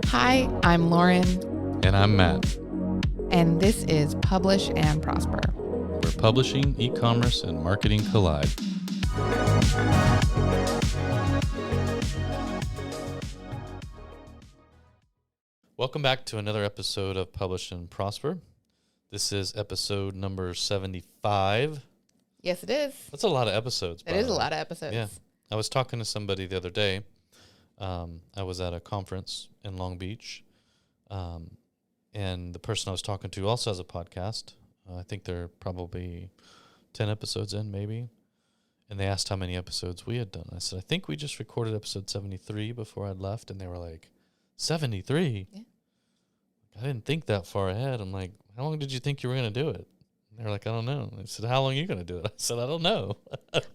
Hi, I'm Lauren. And I'm Matt. And this is Publish and Prosper, Where publishing, e-commerce, and marketing collide. Welcome back to another episode of Publish and Prosper. This is episode number 75. Yes, it is. That's a lot of episodes. It is a lot of episodes. Yeah. I was talking to somebody the other day. I was at a conference in Long Beach. And the person I was talking to also has a podcast. I think they're probably 10 episodes in, maybe. And they asked how many episodes we had done. I said, I think we just recorded episode 73 before I'd left. And they were like, 73? Yeah. I didn't think that far ahead. I'm like, how long did you think you were going to do it? And they were like, I don't know. I said, how long are you going to do it? I said, I don't know.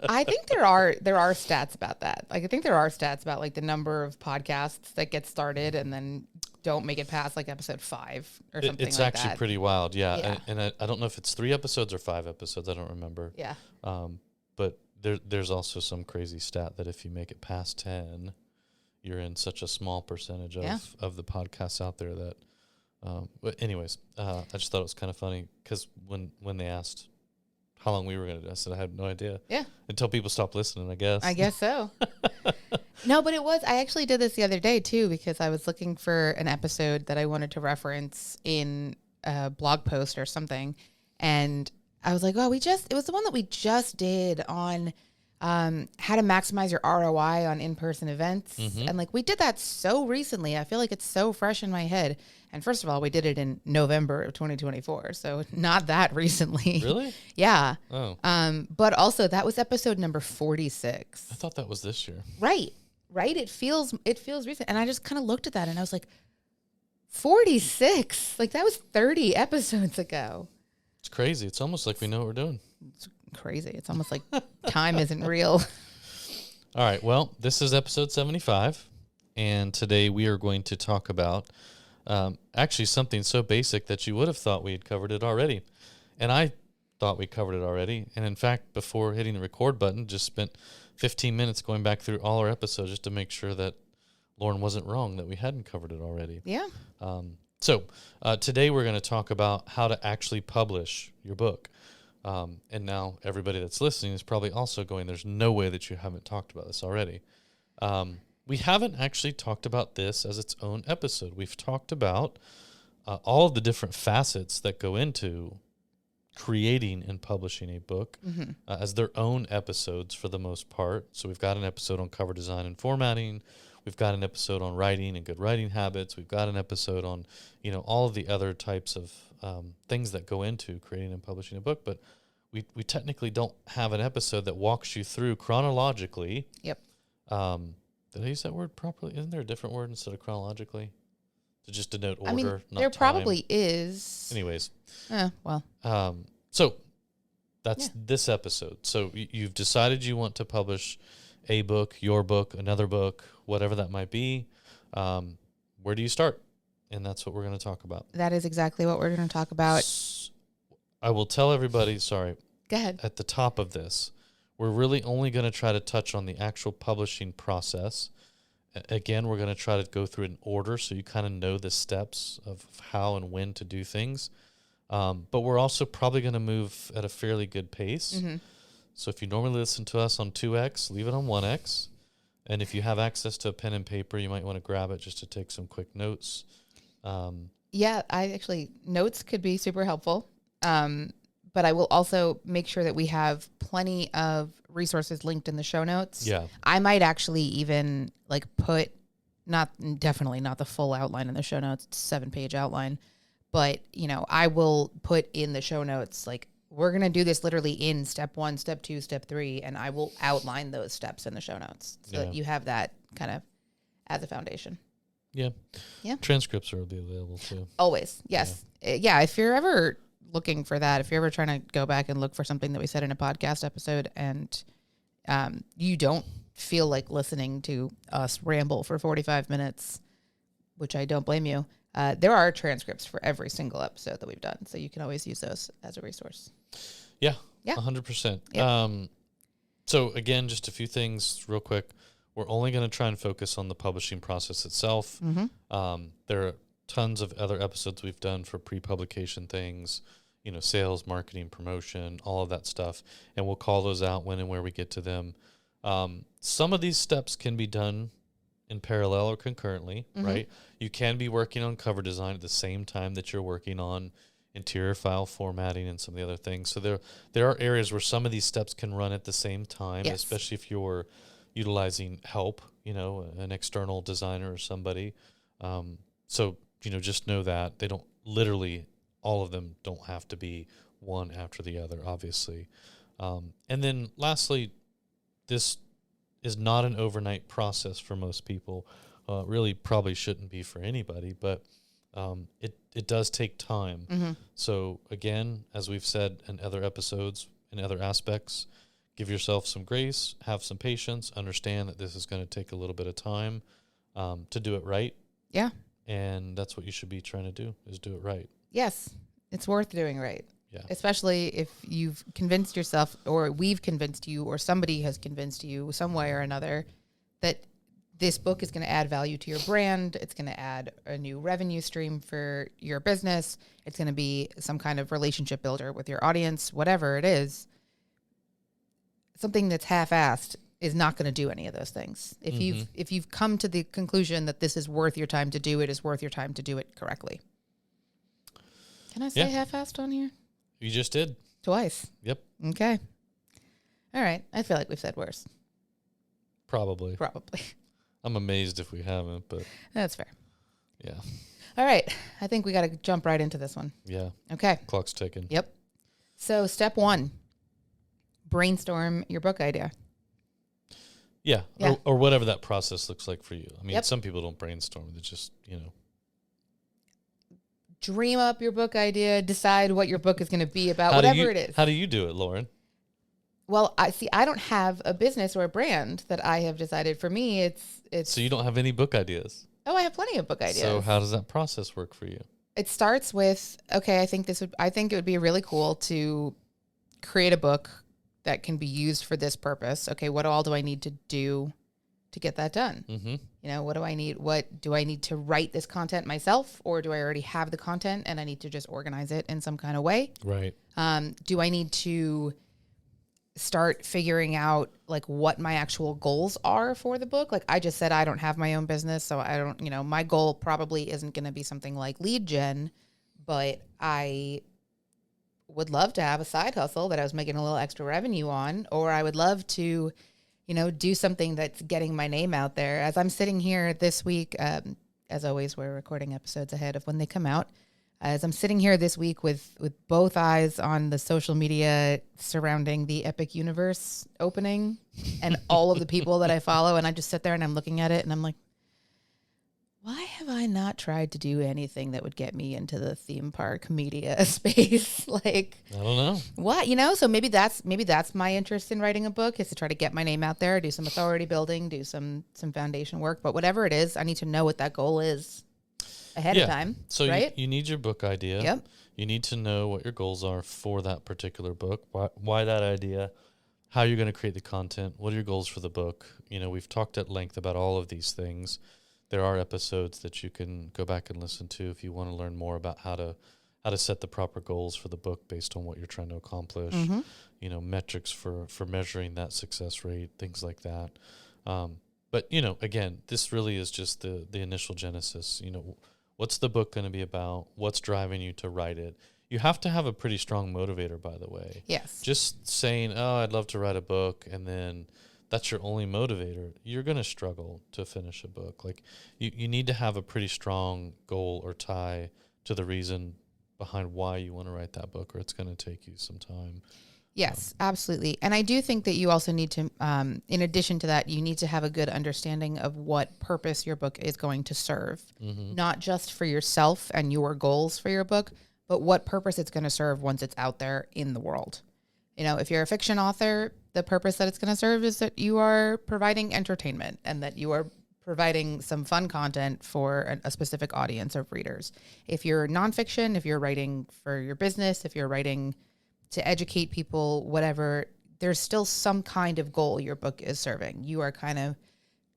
I think there are stats about that. Like, I think there are stats about like the number of podcasts that get started and then don't make it past like episode 5 or something it's like actually that. pretty wild. Yeah. And I don't know if it's 3 episodes or 5 episodes. I don't remember. Yeah. But there's also some crazy stat that if you make it past 10, you're in such a small percentage of the podcasts out there that, but anyways, I just thought it was kind of funny because when they asked how long we were going to do, I said I had no idea. Yeah. Until people stopped listening, I guess. I guess so. No, but I actually did this the other day too, because I was looking for an episode that I wanted to reference in a blog post or something. And I was like, oh, it was the one that we just did on how to maximize your ROI on in-person events. Mm-hmm. And like, we did that so recently. I feel like it's so fresh in my head. And first of all, we did it in November of 2024. So not that recently. Really? Yeah. Oh. But also that was episode number 46. I thought that was this year. Right. It feels recent. And I just kind of looked at that and I was like, 46? Like that was 30 episodes ago. It's crazy. It's almost like we know what we're doing. It's crazy. It's almost like time isn't real. All right. Well, this is episode 75. And today we are going to talk about actually something so basic that you would have thought we had covered it already. And I thought we covered it already. And in fact, before hitting the record button, just spent 15 minutes going back through all our episodes just to make sure that Lauren wasn't wrong, that we hadn't covered it already. Yeah. So today we're going to talk about how to actually publish your book. And now everybody that's listening is probably also going, there's no way that you haven't talked about this already. We haven't actually talked about this as its own episode. We've talked about all of the different facets that go into creating and publishing a book as their own episodes for the most part. So we've got an episode on cover design and formatting. We've got an episode on writing and good writing habits. We've got an episode on, all of the other types of things that go into creating and publishing a book. But we technically don't have an episode that walks you through chronologically. Yep. Did I use that word properly? Isn't there a different word instead of chronologically? To just denote order, I mean, not there time. Probably is. Anyways. Well. So that's this episode. So you've decided you want to publish a book, your book, another book, whatever that might be. Where do you start? And that's what we're going to talk about. That is exactly what we're going to talk about. I will tell everybody, Go ahead. at the top of this, we're really only going to try to touch on the actual publishing process. Again, we're going to try to go through an order so you kind of know the steps of how and when to do things. But we're also probably going to move at a fairly good pace. Mm-hmm. So if you normally listen to us on 2X, leave it on 1X. And if you have access to a pen and paper, you might want to grab it just to take some quick notes. Notes could be super helpful. But I will also make sure that we have plenty of resources linked in the show notes. Yeah. I might actually even put definitely not the full outline in the show notes, it's a 7-page outline, but I will put in the show notes, we're going to do this literally in step 1, step 2, step 3, and I will outline those steps in the show notes so that you have that kind of as a foundation. Yeah. Transcripts will be available too. Always. Yes. Yeah. If you're ever looking for that, if you're ever trying to go back and look for something that we said in a podcast episode and you don't feel like listening to us ramble for 45 minutes, which I don't blame you, there are transcripts for every single episode that we've done. So you can always use those as a resource. Yeah. Yeah. 100%. Yeah. So again, just a few things real quick. we're only going to try and focus on the publishing process itself. There are tons of other episodes we've done for pre-publication things, sales, marketing, promotion, all of that stuff. And we'll call those out when and where we get to them. Some of these steps can be done in parallel or concurrently, right? You can be working on cover design at the same time that you're working on interior file formatting and some of the other things. So there are areas where some of these steps can run at the same time, especially if you're utilizing help, an external designer or somebody. So, just know that they don't literally, all of them don't have to be one after the other, obviously. And then lastly, this is not an overnight process for most people. Really probably shouldn't be for anybody, but it does take time. So again, as we've said in other episodes, in other aspects, give yourself some grace, have some patience, understand that this is going to take a little bit of time to do it right. Yeah. And that's what you should be trying to do, is do it right. Yes. It's worth doing right. Yeah. Especially if you've convinced yourself, or we've convinced you, or somebody has convinced you some way or another that this book is going to add value to your brand. It's going to add a new revenue stream for your business. It's going to be some kind of relationship builder with your audience, whatever it is. Something that's half-assed is not going to do any of those things. If you've come to the conclusion that this is worth your time to do, it is worth your time to do it correctly. Can I say half-assed on here? You just did. Twice. Yep. Okay. All right. I feel like we've said worse. Probably. Probably. I'm amazed if we haven't, but That's fair. yeah. All right. I think we got to jump right into this one. Yeah. Okay. Clock's ticking. Yep. So step 1, brainstorm your book idea. Yeah. Or whatever that process looks like for you. I mean, Yep. some people don't brainstorm. They just, Dream up your book idea, decide what your book is going to be about, whatever it is. How do you do it, Lauren? Well, I don't have a business or a brand that I have decided. For me, it's So you don't have any book ideas? Oh, I have plenty of book ideas. So how does that process work for you? It starts with, okay, I think it would be really cool to create a book that can be used for this purpose. Okay, what all do I need to do to get that done? What do I need? What do I need to write this content myself, or do I already have the content and I need to just organize it in some kind of way? Right. Do I need to start figuring out like what my actual goals are for the book? Like I just said, I don't have my own business, so I don't, my goal probably isn't going to be something like lead gen, but I would love to have a side hustle that I was making a little extra revenue on, or I would love to, do something that's getting my name out there. As I'm sitting here this week, as always, we're recording episodes ahead of when they come out. As I'm sitting here this week with both eyes on the social media surrounding the Epic Universe opening and all of the people that I follow, and I just sit there and I'm looking at it and I'm like, why have I not tried to do anything that would get me into the theme park media space? Like, I don't know. What, so maybe that's my interest in writing a book, is to try to get my name out there, do some authority building, do some foundation work. But whatever it is, I need to know what that goal is ahead of time. So right? you need your book idea. Yep. You need to know what your goals are for that particular book, why that idea, how you're going to create the content, what are your goals for the book. We've talked at length about all of these things. There are episodes that you can go back and listen to if you want to learn more about how to set the proper goals for the book based on what you're trying to accomplish. Metrics for measuring that success rate, things like that. But again, this really is just the initial genesis. What's the book going to be about? What's driving you to write it? You have to have a pretty strong motivator, by the way. Yes. Just saying, oh, I'd love to write a book, and then that's your only motivator, you're going to struggle to finish a book. Like you need to have a pretty strong goal or tie to the reason behind why you want to write that book, or it's going to take you some time. Yes, absolutely. And I do think that you also need to, in addition to that, you need to have a good understanding of what purpose your book is going to serve, not just for yourself and your goals for your book, but what purpose it's going to serve once it's out there in the world. If you're a fiction author, the purpose that it's going to serve is that you are providing entertainment and that you are providing some fun content for a specific audience of readers. If you're nonfiction, if you're writing for your business, if you're writing to educate people, whatever, there's still some kind of goal your book is serving. You are kind of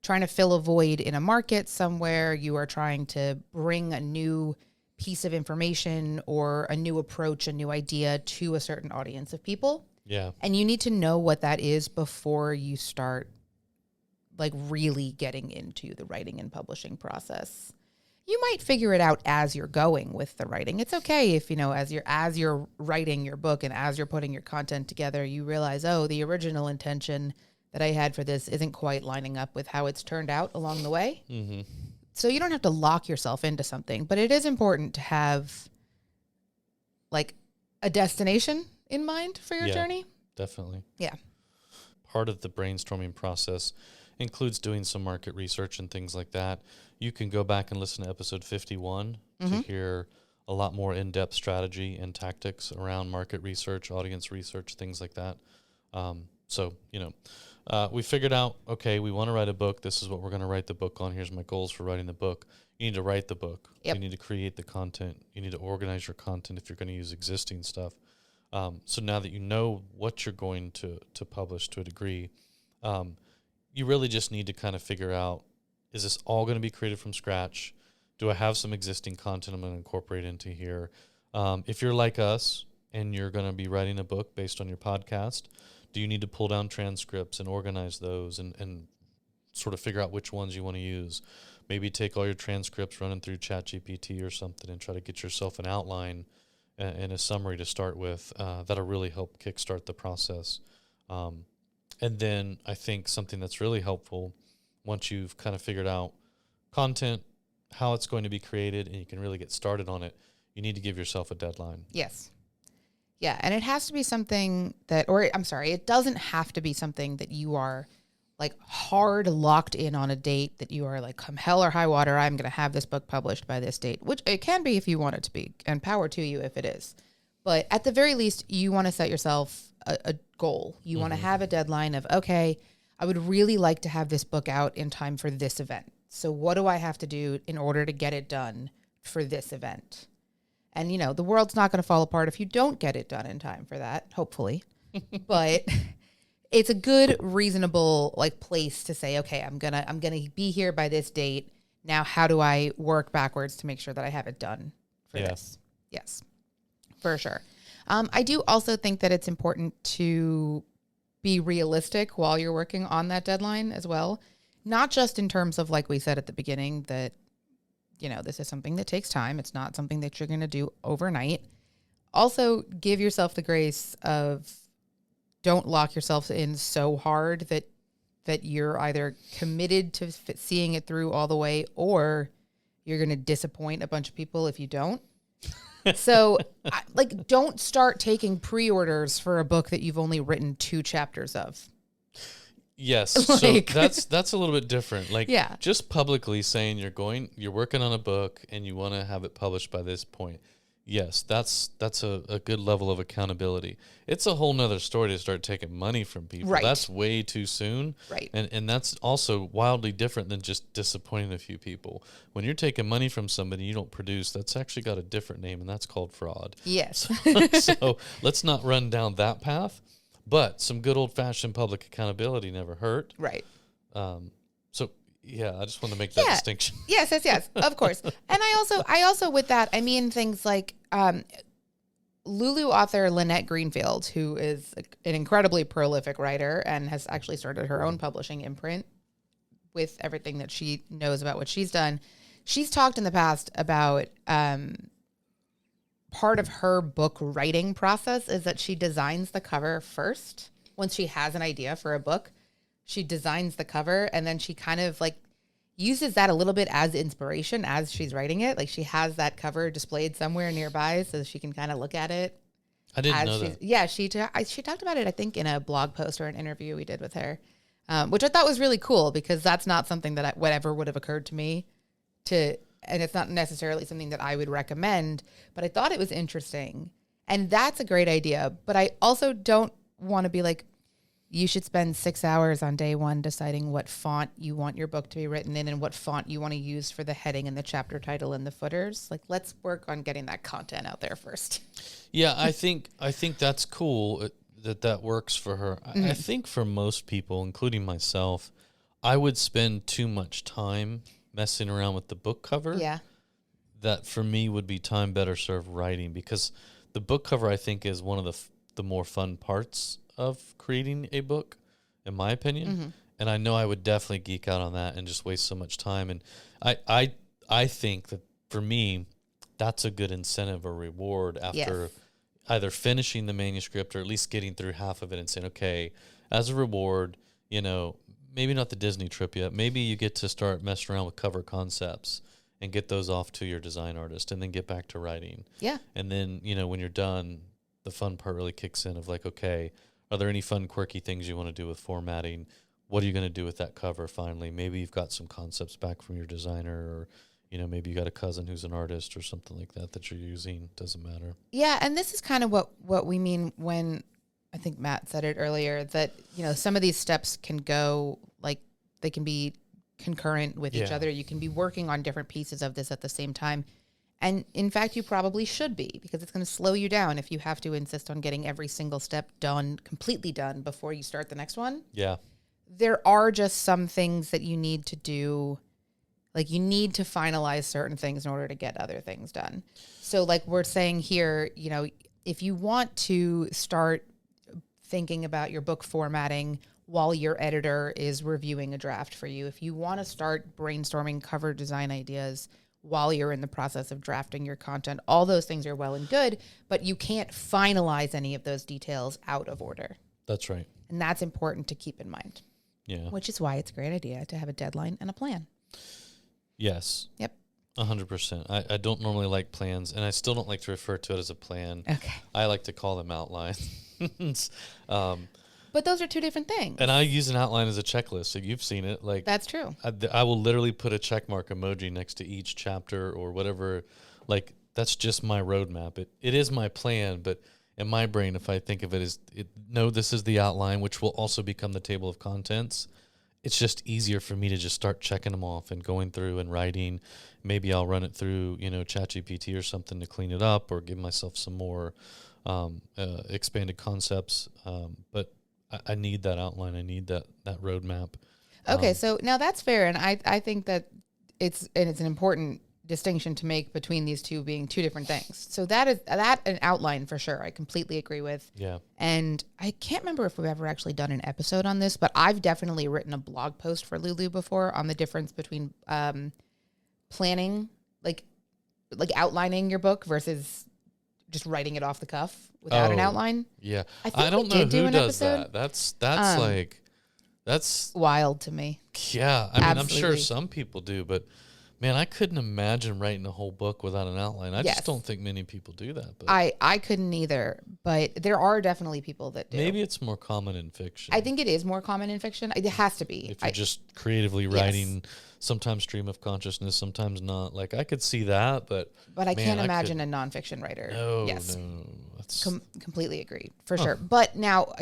trying to fill a void in a market somewhere. You are trying to bring a new piece of information or a new approach, a new idea to a certain audience of people. Yeah. And you need to know what that is before you start like really getting into the writing and publishing process. You might figure it out as you're going with the writing. It's okay if, as you're writing your book and as you're putting your content together, you realize, oh, the original intention that I had for this isn't quite lining up with how it's turned out along the way. Mm-hmm. So you don't have to lock yourself into something, but it is important to have like a destination in mind for your journey. Definitely. Yeah. Part of the brainstorming process includes doing some market research and things like that. You can go back and listen to episode 51 to hear a lot more in-depth strategy and tactics around market research, audience research, things like that. We figured out, okay, we want to write a book. This is what we're going to write the book on. Here's my goals for writing the book. You need to write the book. Yep. You need to create the content. You need to organize your content if you're going to use existing stuff. So now that you know what you're going to publish to a degree, you really just need to kind of figure out, is this all going to be created from scratch? Do I have some existing content I'm going to incorporate into here? If you're like us and you're going to be writing a book based on your podcast, do you need to pull down transcripts and organize those and sort of figure out which ones you want to use? Maybe take all your transcripts, run them through ChatGPT or something, and try to get yourself an outline and a summary to start with. That'll really help kickstart the process. And then I think something that's really helpful, once you've kind of figured out content, how it's going to be created, and you can really get started on it, you need to give yourself a deadline. Yes. Yeah, and it has to be something it doesn't have to be something that you are like hard locked in on a date that you are like, come hell or high water, I'm going to have this book published by this date, which it can be if you want it to be, and power to you if it is. But at the very least, you want to set yourself a goal. You want to have a deadline of, okay, I would really like to have this book out in time for this event. So what do I have to do in order to get it done for this event? And, the world's not going to fall apart if you don't get it done in time for that, hopefully. But it's a good, reasonable like place to say, okay, I'm gonna be here by this date. Now, how do I work backwards to make sure that I have it done for this? Yes, for sure. I do also think that it's important to be realistic while you're working on that deadline as well. Not just in terms of, like we said at the beginning, that this is something that takes time. It's not something that you're going to do overnight. Also, give yourself the grace of don't lock yourself in so hard that you're either committed to seeing it through all the way, or you're going to disappoint a bunch of people if you don't. So, don't start taking pre-orders for a book that you've only written 2 chapters of. Yes. So that's a little bit different. Just publicly saying you're working on a book and you want to have it published by this point. Yes, that's a good level of accountability. It's a whole nother story to start taking money from people. Right. That's way too soon. Right. And that's also wildly different than just disappointing a few people. When you're taking money from somebody you don't produce, that's actually got a different name, and that's called fraud. Yes. So let's not run down that path. But some good old-fashioned public accountability never hurt. Right. I just want to make that distinction. Yes, of course. And I also with that, I mean things like Lulu author Lynette Greenfield, who is an incredibly prolific writer and has actually started her own publishing imprint with everything that she knows about what she's done. She's talked in the past about part of her book writing process is that she designs the cover first. Once she has an idea for a book, she designs the cover, and then she kind of like uses that a little bit as inspiration as she's writing it. Like she has that cover displayed somewhere nearby so she can kind of look at it. I didn't know that. Yeah, she talked about it, I think, in a blog post or an interview we did with her, which I thought was really cool because that's not something that whatever would have occurred to me and it's not necessarily something that I would recommend, but I thought it was interesting. And that's a great idea. But I also don't want to be like, you should spend 6 hours on day one deciding what font you want your book to be written in and what font you want to use for the heading and the chapter title and the footers. Like, let's work on getting that content out there first. Yeah, I think that's cool that works for her. I think for most people, including myself, I would spend too much time messing around with the book cover. Yeah. That for me would be time better served writing, because the book cover, I think, is one of the more fun parts of creating a book, in my opinion. Mm-hmm. And I know I would definitely geek out on that and just waste so much time. And I think that for me, that's a good incentive or reward after either finishing the manuscript or at least getting through half of it and saying, okay, as a reward, you know, maybe not the Disney trip yet. Maybe you get to start messing around with cover concepts and get those off to your design artist and then get back to writing. Yeah. And then, you know, when you're done, the fun part really kicks in of like, okay, are there any fun, quirky things you want to do with formatting? What are you going to do with that cover finally? Maybe you've got some concepts back from your designer, or, you know, maybe you got a cousin who's an artist or something like that that you're using. Doesn't matter. Yeah, and this is kind of what we mean when, I think Matt said it earlier, that, you know, some of these steps can go, like, they can be concurrent with each other. You can be working on different pieces of this at the same time. And in fact, you probably should be, because it's going to slow you down if you have to insist on getting every single step done, completely done before you start the next one. Yeah. There are just some things that you need to do. Like, you need to finalize certain things in order to get other things done. So like we're saying here, you know, if you want to start thinking about your book formatting while your editor is reviewing a draft for you, if you want to start brainstorming cover design ideas while you're in the process of drafting your content, all those things are well and good, but you can't finalize any of those details out of order. That's right. And that's important to keep in mind. Yeah. Which is why it's a great idea to have a deadline and a plan. Yes. Yep. 100%. I don't normally like plans, and I still don't like to refer to it as a plan. Okay. I like to call them outlines. But those are two different things. And I use an outline as a checklist, so you've seen it. Like, that's true. I will literally put a check mark emoji next to each chapter or whatever. Like, that's just my roadmap. It is my plan, but in my brain, if I think of it as, no, this is the outline, which will also become the table of contents. It's just easier for me to just start checking them off and going through and writing. Maybe I'll run it through, you know, ChatGPT or something to clean it up, or give myself some more expanded concepts. But I need that outline. I need that roadmap. Okay, so now that's fair, and I think that it's an important distinction to make between these two being two different things. So that an outline for sure. I completely agree with. Yeah. And I can't remember if we've ever actually done an episode on this, but I've definitely written a blog post for Lulu before on the difference between planning, like outlining your book versus just writing it off the cuff without an outline. Yeah. I don't know who does that. That's like, that's wild to me. Yeah. I mean, Absolutely. I'm sure some people do, but man, I couldn't imagine writing a whole book without an outline. I just don't think many people do that. But I couldn't either, but there are definitely people that do. Maybe it's more common in fiction. I think it is more common in fiction. It has to be. If you're just creatively writing, sometimes stream of consciousness, sometimes not. Like, I could see that, but I can't imagine a nonfiction writer. No, yes. no. That's completely agreed, for sure. But now,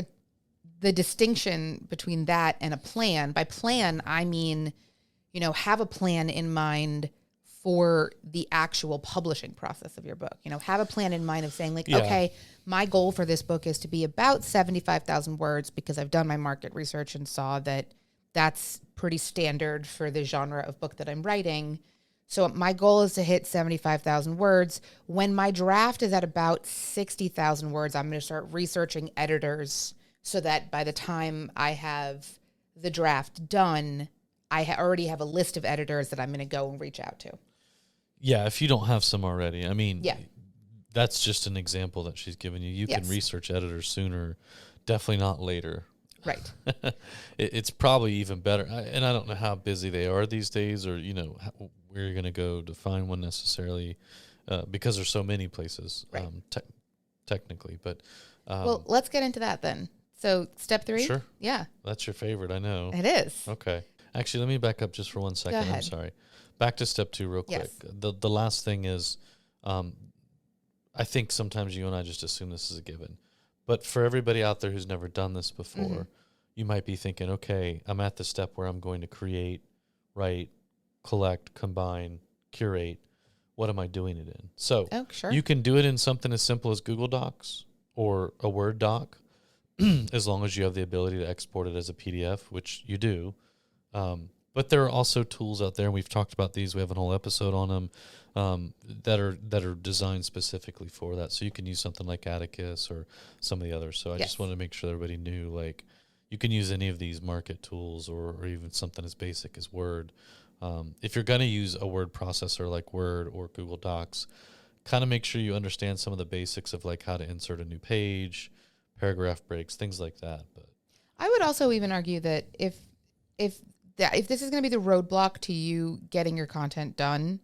the distinction between that and a plan, by plan, I mean, you know, have a plan in mind for the actual publishing process of your book. You know, have a plan in mind of saying, like, okay, my goal for this book is to be about 75,000 words, because I've done my market research and saw that that's pretty standard for the genre of book that I'm writing. So my goal is to hit 75,000 words. When my draft is at about 60,000 words, I'm going to start researching editors so that by the time I have the draft done, I already have a list of editors that I'm going to go and reach out to. Yeah, if you don't have some already. I mean, yeah, that's just an example that she's given you. You can research editors sooner, definitely not later. Right. It's probably even better. And I don't know how busy they are these days, or, you know, where you're going to go to find one necessarily, because there's so many places, right. Technically. But well, let's get into that then. So step 3? Sure. Yeah. That's your favorite, I know. It is. Okay. Actually, let me back up just for 1 second. Go ahead. I'm sorry. Back to step 2 real quick. Yes. The last thing is, I think sometimes you and I just assume this is a given. But for everybody out there who's never done this before, you might be thinking, okay, I'm at the step where I'm going to create, write, collect, combine, curate. What am I doing it in? So you can do it in something as simple as Google Docs or a Word doc, as long as you have the ability to export it as a PDF, which you do. But there are also tools out there, and we've talked about these. We have a whole episode on them that are designed specifically for that. So you can use something like Atticus or some of the others. So I just wanted to make sure that everybody knew, like, you can use any of these market tools or even something as basic as Word. If you're going to use a word processor like Word or Google Docs, kind of make sure you understand some of the basics of like how to insert a new page, paragraph breaks, things like that. But I would also even argue that if this is going to be the roadblock to you getting your content done,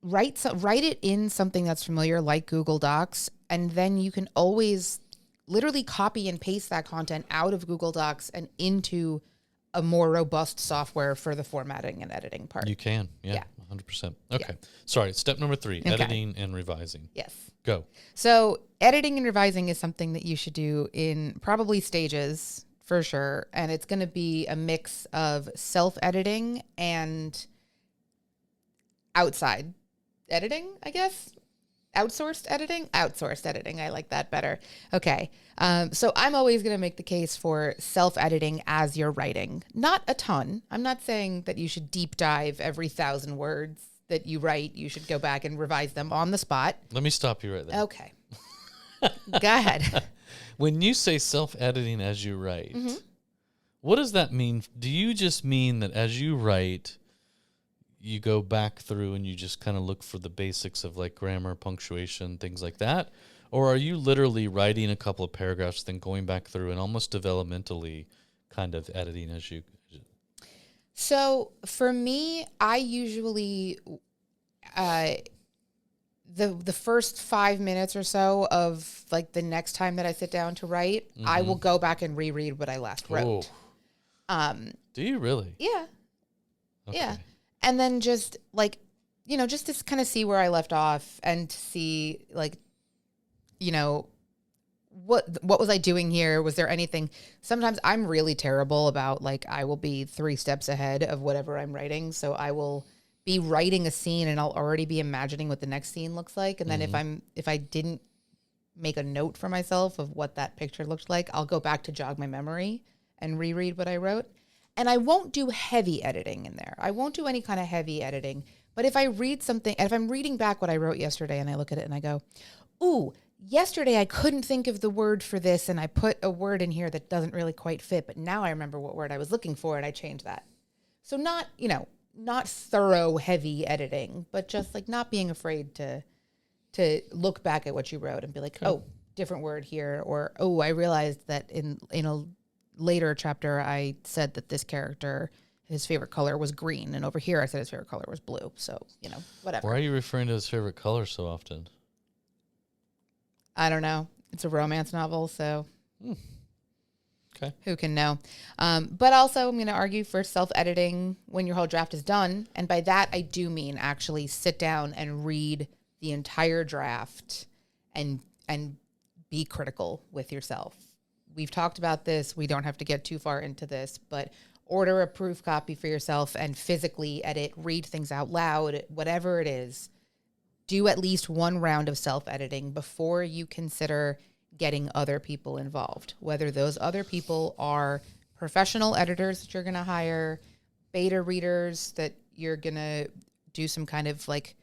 write it in something that's familiar like Google Docs, and then you can always literally copy and paste that content out of Google Docs and into a more robust software for the formatting and editing part. You can, yeah. 100%. Okay. Sorry, step number 3, editing and revising. Yes. Go. So editing and revising is something that you should do in probably stages for sure. And it's going to be a mix of self-editing and outside editing, I guess. Outsourced editing. I like that better. Okay. So I'm always going to make the case for self-editing as you're writing. Not a ton. I'm not saying that you should deep dive every 1,000 words that you write. You should go back and revise them on the spot. Let me stop you right there. Okay. Go ahead. When you say self-editing as you write, what does that mean? Do you just mean that as you write, you go back through and you just kind of look for the basics of like grammar, punctuation, things like that? Or are you literally writing a couple of paragraphs, then going back through and almost developmentally kind of editing as you? So for me, I usually, the first 5 minutes or so of like the next time that I sit down to write, I will go back and reread what I last wrote. Do you really? Yeah. Okay. Yeah. And then just like, just to kind of see where I left off and to see like, what was I doing here? Was there anything? Sometimes I'm really terrible about like, I will be 3 steps ahead of whatever I'm writing. So I will be writing a scene and I'll already be imagining what the next scene looks like. And then if I didn't make a note for myself of what that picture looked like, I'll go back to jog my memory and reread what I wrote. And I won't do heavy editing in there. I won't do any kind of heavy editing. But if I read something, if I'm reading back what I wrote yesterday and I look at it and I go, ooh, yesterday I couldn't think of the word for this and I put a word in here that doesn't really quite fit, but now I remember what word I was looking for and I changed that. So not thorough heavy editing, but just like not being afraid to look back at what you wrote and be like, oh, different word here. Or, oh, I realized that in a later chapter, I said that this character, his favorite color was green. And over here, I said his favorite color was blue. So, whatever. Why are you referring to his favorite color so often? I don't know. It's a romance novel, so Okay. Who can know? But also, I'm going to argue for self-editing when your whole draft is done. And by that, I do mean actually sit down and read the entire draft and be critical with yourself. We've talked about this. We don't have to get too far into this, but order a proof copy for yourself and physically edit, read things out loud, whatever it is. Do at least one round of self-editing before you consider getting other people involved, whether those other people are professional editors that you're going to hire, beta readers that you're going to do some kind of like,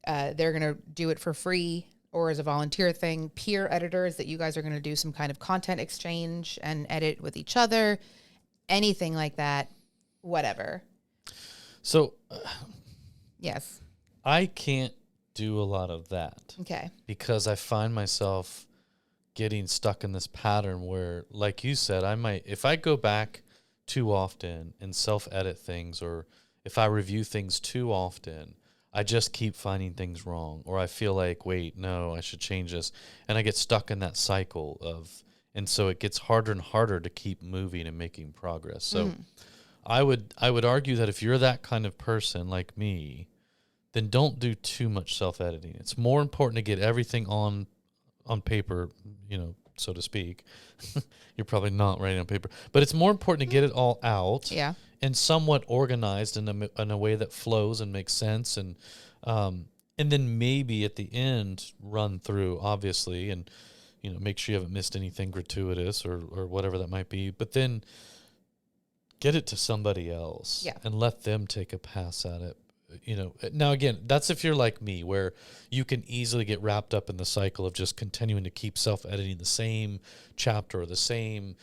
they're going to do it for free or as a volunteer thing, peer editors that you guys are going to do some kind of content exchange and edit with each other, anything like that, whatever. So, yes, I can't do a lot of that. Okay. Because I find myself getting stuck in this pattern where, like you said, I might, if I go back too often and self-edit things, or if I review things too often, I just keep finding things wrong, or I feel like, wait, no, I should change this. And I get stuck in that cycle and so it gets harder and harder to keep moving and making progress. So I would argue that if you're that kind of person like me, then don't do too much self-editing. It's more important to get everything on paper, so to speak. You're probably not writing on paper, but it's more important to get it all out. Yeah. And somewhat organized in a way that flows and makes sense, and then maybe at the end run through, obviously, and make sure you haven't missed anything gratuitous or whatever that might be. But then get it to somebody else Yeah. and let them take a pass at it. Now again, that's if you're like me, where you can easily get wrapped up in the cycle of just continuing to keep self-editing the same chapter or the same,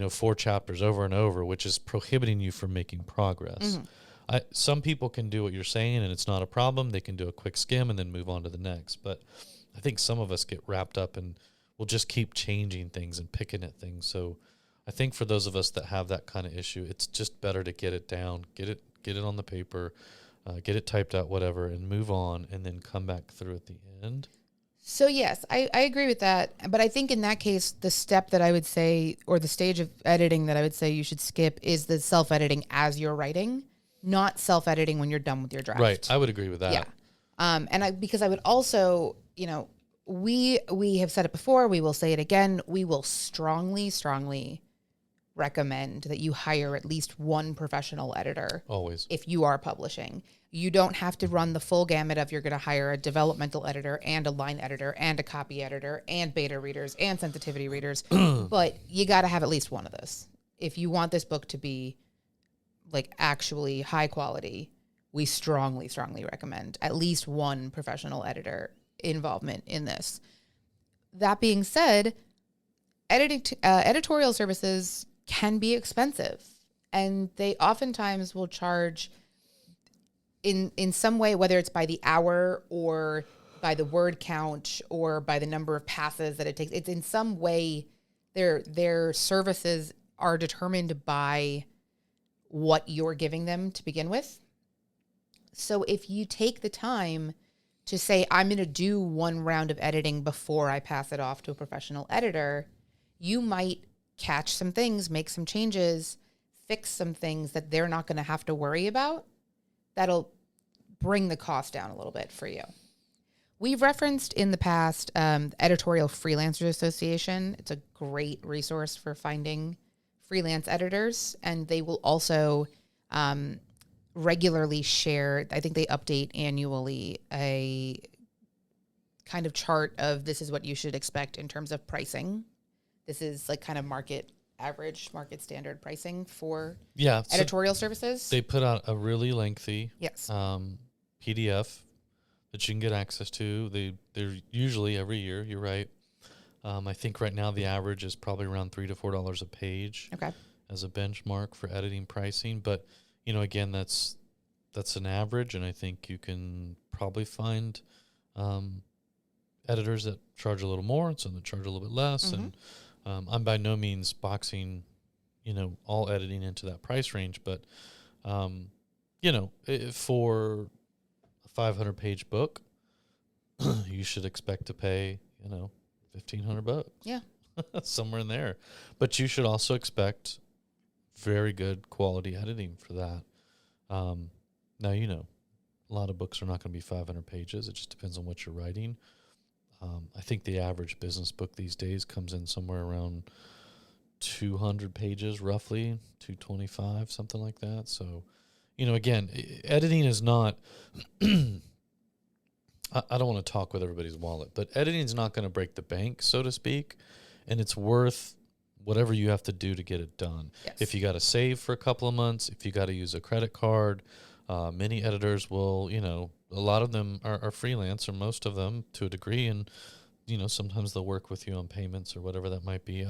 4 chapters over and over, which is prohibiting you from making progress. Some people can do what you're saying and it's not a problem. They can do a quick skim and then move on to the next. But I think some of us get wrapped up and we'll just keep changing things and picking at things. So I think for those of us that have that kind of issue, it's just better to get it down, get it on the paper, get it typed out, whatever, and move on, and then come back through at the end. So yes, I agree with that. But I think in that case, the step that I would say, or the stage of editing that I would say you should skip, is the self-editing as you're writing, not self-editing when you're done with your draft. Right. I would agree with that. Yeah. Because I would also, we have said it before, we will say it again, we will strongly, strongly recommend that you hire at least one professional editor. Always. If you are publishing. You don't have to run the full gamut of you're going to hire a developmental editor and a line editor and a copy editor and beta readers and sensitivity readers, but you got to have at least one of those. If you want this book to be like actually high quality, we strongly, strongly recommend at least one professional editor involvement in this. That being said, editorial services can be expensive, and they oftentimes will charge in some way, whether it's by the hour or by the word count or by the number of passes that it takes. It's in some way their services are determined by what you're giving them to begin with. So if you take the time to say, I'm going to do one round of editing before I pass it off to a professional editor, you might catch some things, make some changes, fix some things that they're not going to have to worry about. That'll bring the cost down a little bit for you. We've referenced in the past Editorial Freelancers Association. It's a great resource for finding freelance editors, and they will also regularly share, I think they update annually, a kind of chart of this is what you should expect in terms of pricing. This is like kind of market average, market standard pricing for editorial services. They put out a really lengthy yes. PDF that you can get access to. They're usually every year. You're right. I think right now the average is probably around $3 to $4 a page. Okay. As a benchmark for editing pricing, but again, that's an average, and I think you can probably find editors that charge a little more and some that charge a little bit less. Mm-hmm. And I'm by no means boxing, all editing into that price range, but for a 500-page book, you should expect to pay, $1,500. Yeah. Somewhere in there. But you should also expect very good quality editing for that. Now, a lot of books are not going to be 500 pages. It just depends on what you're writing. I think the average business book these days comes in somewhere around 200 pages, roughly, 225, something like that. So, again, editing is not... I don't want to talk with everybody's wallet, but editing is not going to break the bank, so to speak, and it's worth whatever you have to do to get it done. Yes. If you got to save for a couple of months, if you got to use a credit card, many editors will, a lot of them are freelance, or most of them to a degree, and, sometimes they'll work with you on payments or whatever that might be.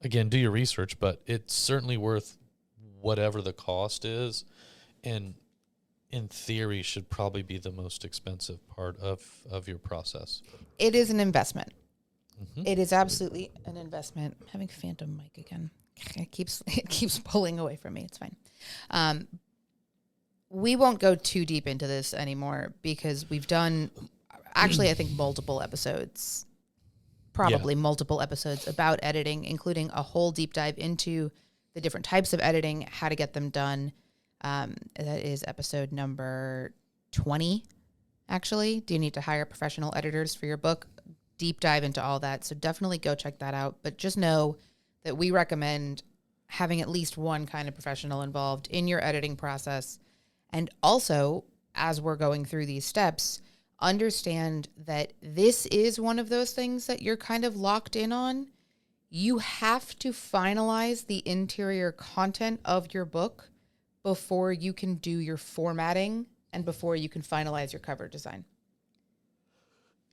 Again, do your research, but it's certainly worth whatever the cost is, and in theory should probably be the most expensive part of your process. It is an investment. Mm-hmm. It is absolutely an investment. I'm having phantom mic again. It keeps pulling away from me. It's fine. We won't go too deep into this anymore because we've done, actually, I think multiple episodes about editing, including a whole deep dive into the different types of editing, how to get them done. That is episode number 20, actually. Do you need to hire professional editors for your book? Deep dive into all that. So definitely go check that out. But just know that we recommend having at least one kind of professional involved in your editing process. And also, as we're going through these steps, understand that this is one of those things that you're kind of locked in on. you have to finalize the interior content of your book before you can do your formatting and before you can finalize your cover design.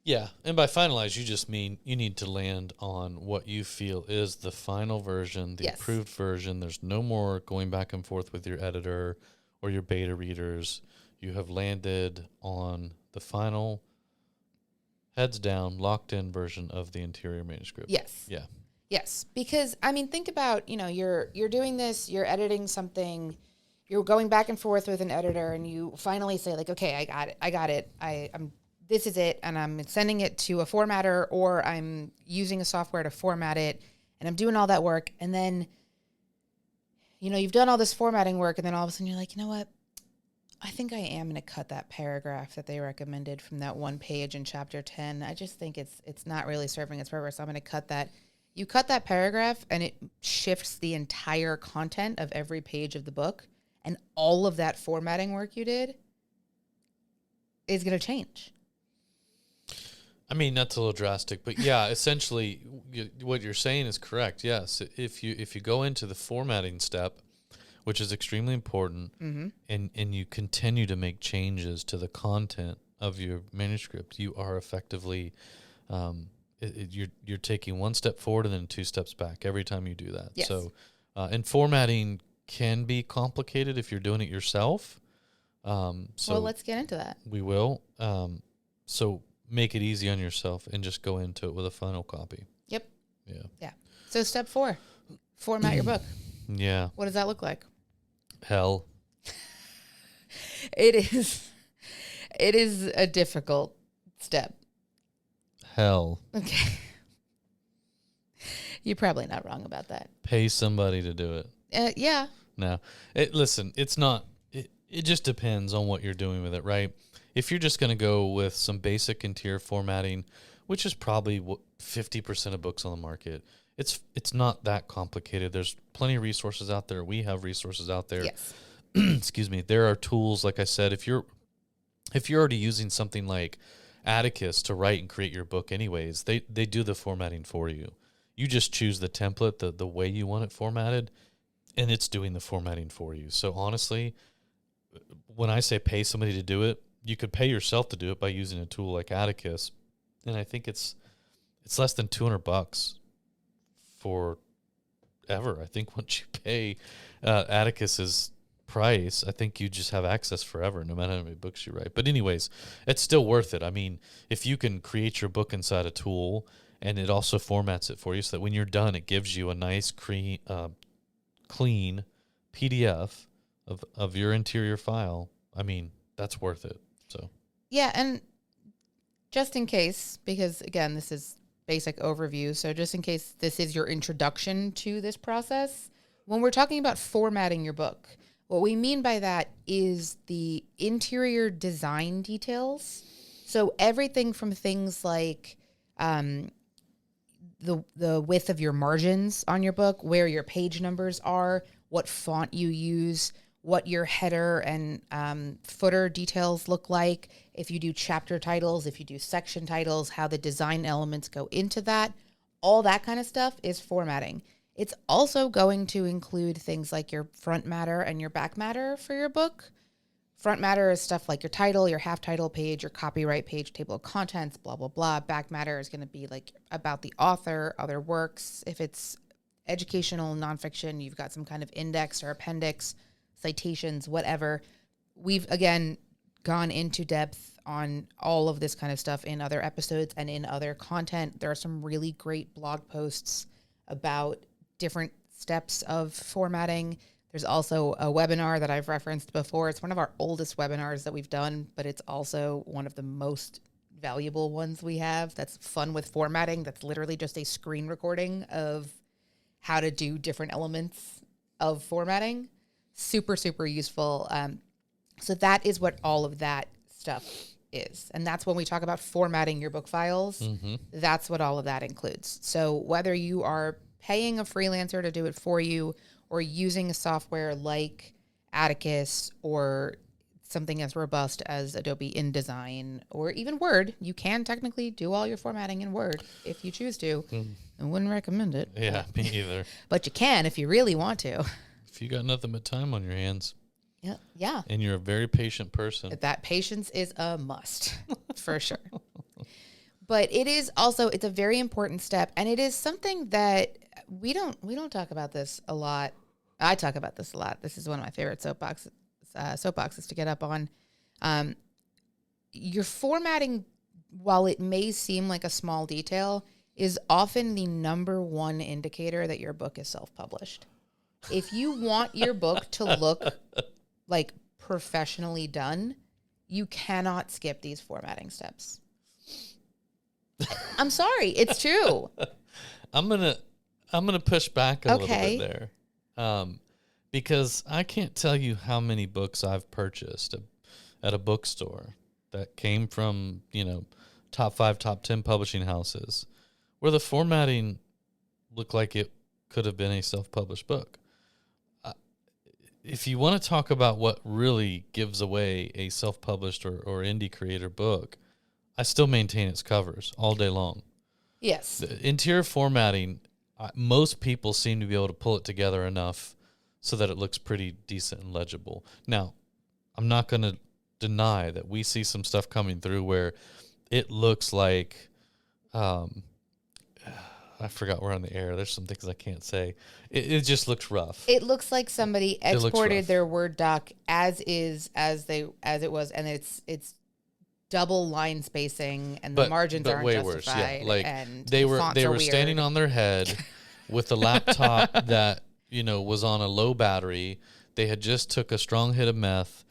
Yeah, and by finalize, you just mean you need to land on what you feel is the final version, the approved version. There's no more going back and forth with your editor or your beta readers. You have landed on the final, heads down, locked in version of the interior manuscript. Yes. Yeah. Yes, because I mean, think about, you're doing this, you're editing something, you're going back and forth with an editor, and you finally say like, okay, I got it, I'm this is it, and I'm sending it to a formatter, or I'm using a software to format it, and I'm doing all that work, and then, you've done all this formatting work, and then all of a sudden you're like, you know what? I think I am going to cut that paragraph that they recommended from that one page in chapter 10. I just think it's not really serving its purpose. I'm going to cut that. You cut that paragraph, and it shifts the entire content of every page of the book, and all of that formatting work you did is going to change. I mean, that's a little drastic, but yeah, essentially what you're saying is correct. Yes. If you go into the formatting step, which is extremely important, and you continue to make changes to the content of your manuscript, you are effectively, you're taking one step forward and then 2 steps back every time you do that. Yes. So, and formatting can be complicated if you're doing it yourself. So well, let's get into that. We will. So make it easy on yourself and just go into it with a final copy. Yep. Yeah. Yeah. So step 4, format your book. Yeah. What does that look like? Hell. It is a difficult step. Hell. Okay. You're probably not wrong about that. Pay somebody to do it. Yeah. No. Listen, it's not, it just depends on what you're doing with it, right? If you're just going to go with some basic interior formatting, which is probably 50% of books on the market, it's not that complicated. There's plenty of resources out there. We have resources out there. Yes. Excuse me. There are tools, like I said, if you're already using something like Atticus to write and create your book anyways, they do the formatting for you. You just choose the template, the way you want it formatted, and it's doing the formatting for you. So honestly, when I say pay somebody to do it, you could pay yourself to do it by using a tool like Atticus, and I think it's less than $200 for ever. I think once you pay Atticus's price, I think you just have access forever, no matter how many books you write. But anyways, it's still worth it. I mean, if you can create your book inside a tool and it also formats it for you so that when you're done, it gives you a nice clean PDF of your interior file, I mean, that's worth it. So yeah, and just in case, because again, this is basic overview, so just in case this is your introduction to this process, when we're talking about formatting your book, what we mean by that is the interior design details. So everything from things like the width of your margins on your book, where your page numbers are, what font you use, what your header and footer details look like, if you do chapter titles, if you do section titles, how the design elements go into that, all that kind of stuff is formatting. It's also going to include things like your front matter and your back matter for your book. Front matter is stuff like your title, your half title page, your copyright page, table of contents, blah, blah, blah. Back matter is going to be like about the author, other works. If it's educational, nonfiction, you've got some kind of index or appendix, citations, whatever. We've, again, gone into depth on all of this kind of stuff in other episodes and in other content. There are some really great blog posts about different steps of formatting. There's also a webinar that I've referenced before. It's one of our oldest webinars that we've done, but it's also one of the most valuable ones we have. That's fun with formatting. That's literally just a screen recording of how to do different elements of formatting. Super, super useful. So that is what all of that stuff is. And that's when we talk about formatting your book files. Mm-hmm. That's what all of that includes. So whether you are paying a freelancer to do it for you or using a software like Atticus or something as robust as Adobe InDesign or even Word, you can technically do all your formatting in Word if you choose to. I wouldn't recommend it. Yeah, me either. But you can if you really want to. If you got nothing but time on your hands. Yeah. Yeah. And you're a very patient person. That patience is a must for sure. But it is also, it's a very important step. And it is something that we don't talk about this a lot. I talk about this a lot. This is one of my favorite soapboxes to get up on. Your formatting, while it may seem like a small detail, is often the number one indicator that your book is self-published. If you want your book to look like professionally done, you cannot skip these formatting steps. I'm sorry, it's true. I'm gonna push back a little bit there, because I can't tell you how many books I've purchased at a bookstore that came from top 5, top 10 publishing houses, where the formatting looked like it could have been a self-published book. If you want to talk about what really gives away a self-published or indie creator book, I still maintain its covers all day long. Yes. The interior formatting, most people seem to be able to pull it together enough so that it looks pretty decent and legible. Now, I'm not going to deny that we see some stuff coming through where it looks like, I forgot we're on the air. There's some things I can't say. It just looks rough. It looks like somebody exported their Word doc as it was, and it's double line spacing, and the margins aren't way justified. Worse, yeah. Like and they were weird. standing on their head with a laptop that was on a low battery. They had just took a strong hit of meth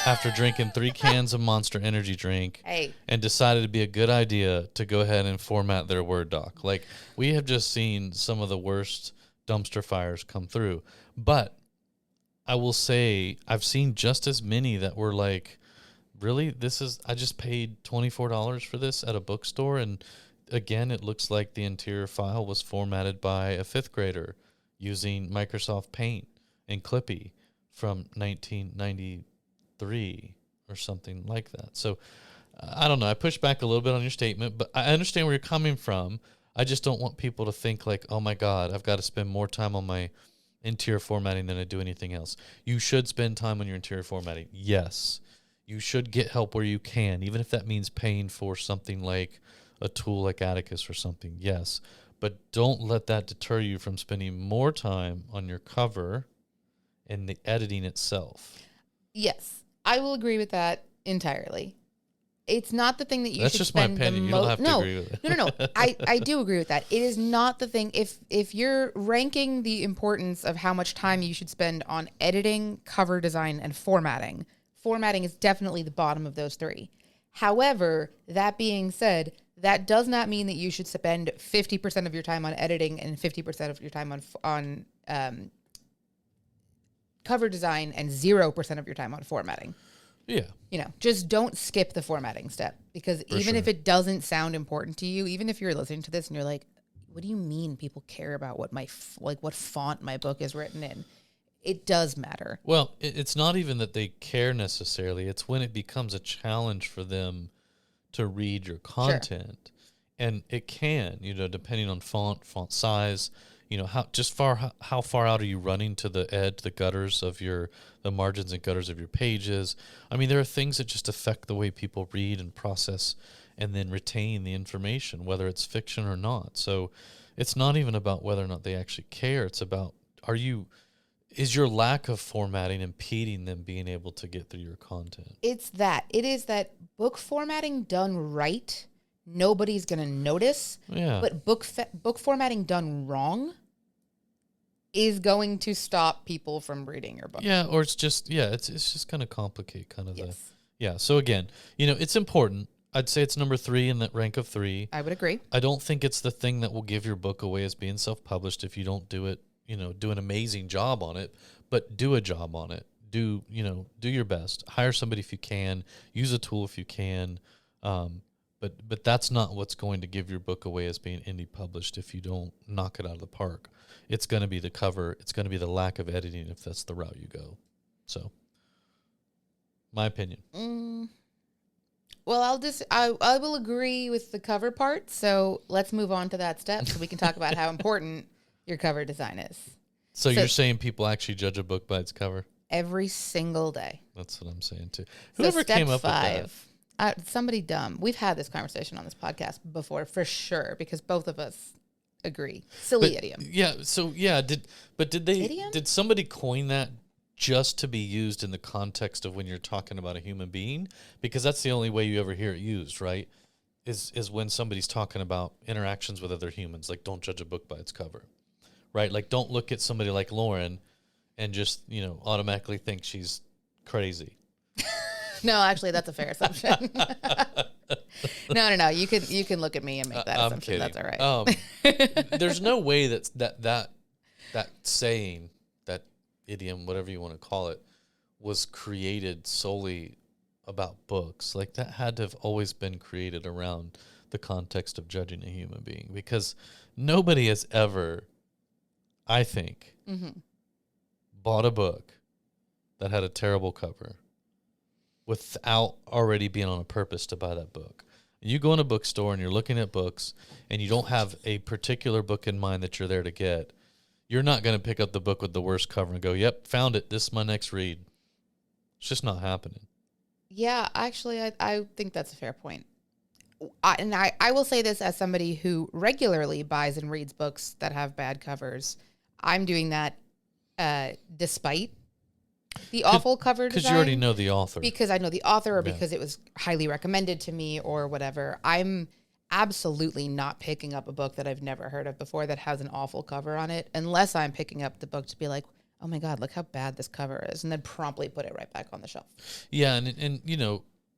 after drinking 3 cans of Monster Energy drink, and decided it'd be a good idea to go ahead and format their Word doc. Like, we have just seen some of the worst dumpster fires come through. But I will say I've seen just as many that were like, really, I just paid $24 for this at a bookstore, and again, it looks like the interior file was formatted by a 5th grader using Microsoft Paint and Clippy from 1993 or something like that. So I don't know. I push back a little bit on your statement, but I understand where you're coming from. I just don't want people to think like, oh my God, I've got to spend more time on my interior formatting than I do anything else. You should spend time on your interior formatting. Yes. You should get help where you can, even if that means paying for something like a tool like Atticus or something. Yes. But don't let that deter you from spending more time on your cover and the editing itself. Yes, I will agree with that entirely. It's not the thing that you That's should just spend my opinion. You don't have to agree with it. No. I do agree with that. It is not the thing. If you're ranking the importance of how much time you should spend on editing, cover design, and formatting is definitely the bottom of those 3. However, that being said, that does not mean that you should spend 50% of your time on editing and 50% of your time on cover design and 0% of your time on formatting. Yeah. Just don't skip the formatting step, because even if it doesn't sound important to you, even if you're listening to this and you're like, what do you mean people care about what what font my book is written in? It does matter. Well, it's not even that they care necessarily. It's when it becomes a challenge for them to read your content. Sure. And it can, depending on font size, how far out are you running to the edge, the gutters of the margins and gutters of your pages. I mean, there are things that just affect the way people read and process and then retain the information, whether it's fiction or not. So it's not even about whether or not they actually care. It's about, is your lack of formatting impeding them being able to get through your content? It is that book formatting done right, nobody's going to notice. Yeah. But book formatting done wrong is going to stop people from reading your book. Yeah, or it's just going to complicate kind of So again, it's important. I'd say it's number 3 in that rank of 3. I would agree. I don't think it's the thing that will give your book away as being self-published if you don't do it, do an amazing job on it, but do a job on it. Do your best. Hire somebody if you can. Use a tool if you can. But that's not what's going to give your book away as being indie published if you don't knock it out of the park. It's going to be the cover. It's going to be the lack of editing if that's the route you go. So, my opinion. Well, I will agree with the cover part. So let's move on to that step so we can talk about how important your cover design is. So you're saying people actually judge a book by its cover? Every single day. That's what I'm saying too. So Whoever step came up 5, with that? Somebody dumb. We've had this conversation on this podcast before for sure because both of us agree. Silly idiom. Yeah. So yeah. Did somebody coin that just to be used in the context of when you're talking about a human being? Because that's the only way you ever hear it used, right? Is when somebody's talking about interactions with other humans. Like, don't judge a book by its cover, right? Like, don't look at somebody like Lauren and just, automatically think she's crazy. No, actually, that's a fair assumption. No. You can look at me and make that assumption. Kidding. That's all right. There's no way that saying, that idiom, whatever you want to call it, was created solely about books. Like, that had to have always been created around the context of judging a human being, because nobody has ever, I think, bought a book that had a terrible cover without already being on a purpose to buy that book. You go in a bookstore and you're looking at books and you don't have a particular book in mind that you're there to get. You're not going to pick up the book with the worst cover and go, yep, found it. This is my next read. It's just not happening. Yeah, actually, I think that's a fair point. I will say this as somebody who regularly buys and reads books that have bad covers. I'm doing that despite the awful cover design. Because you already know the author. Because I know the author, or because it was highly recommended to me, or whatever. I'm absolutely not picking up a book that I've never heard of before that has an awful cover on it, unless I'm picking up the book to be like, oh my God, look how bad this cover is, and then promptly put it right back on the shelf. Yeah, and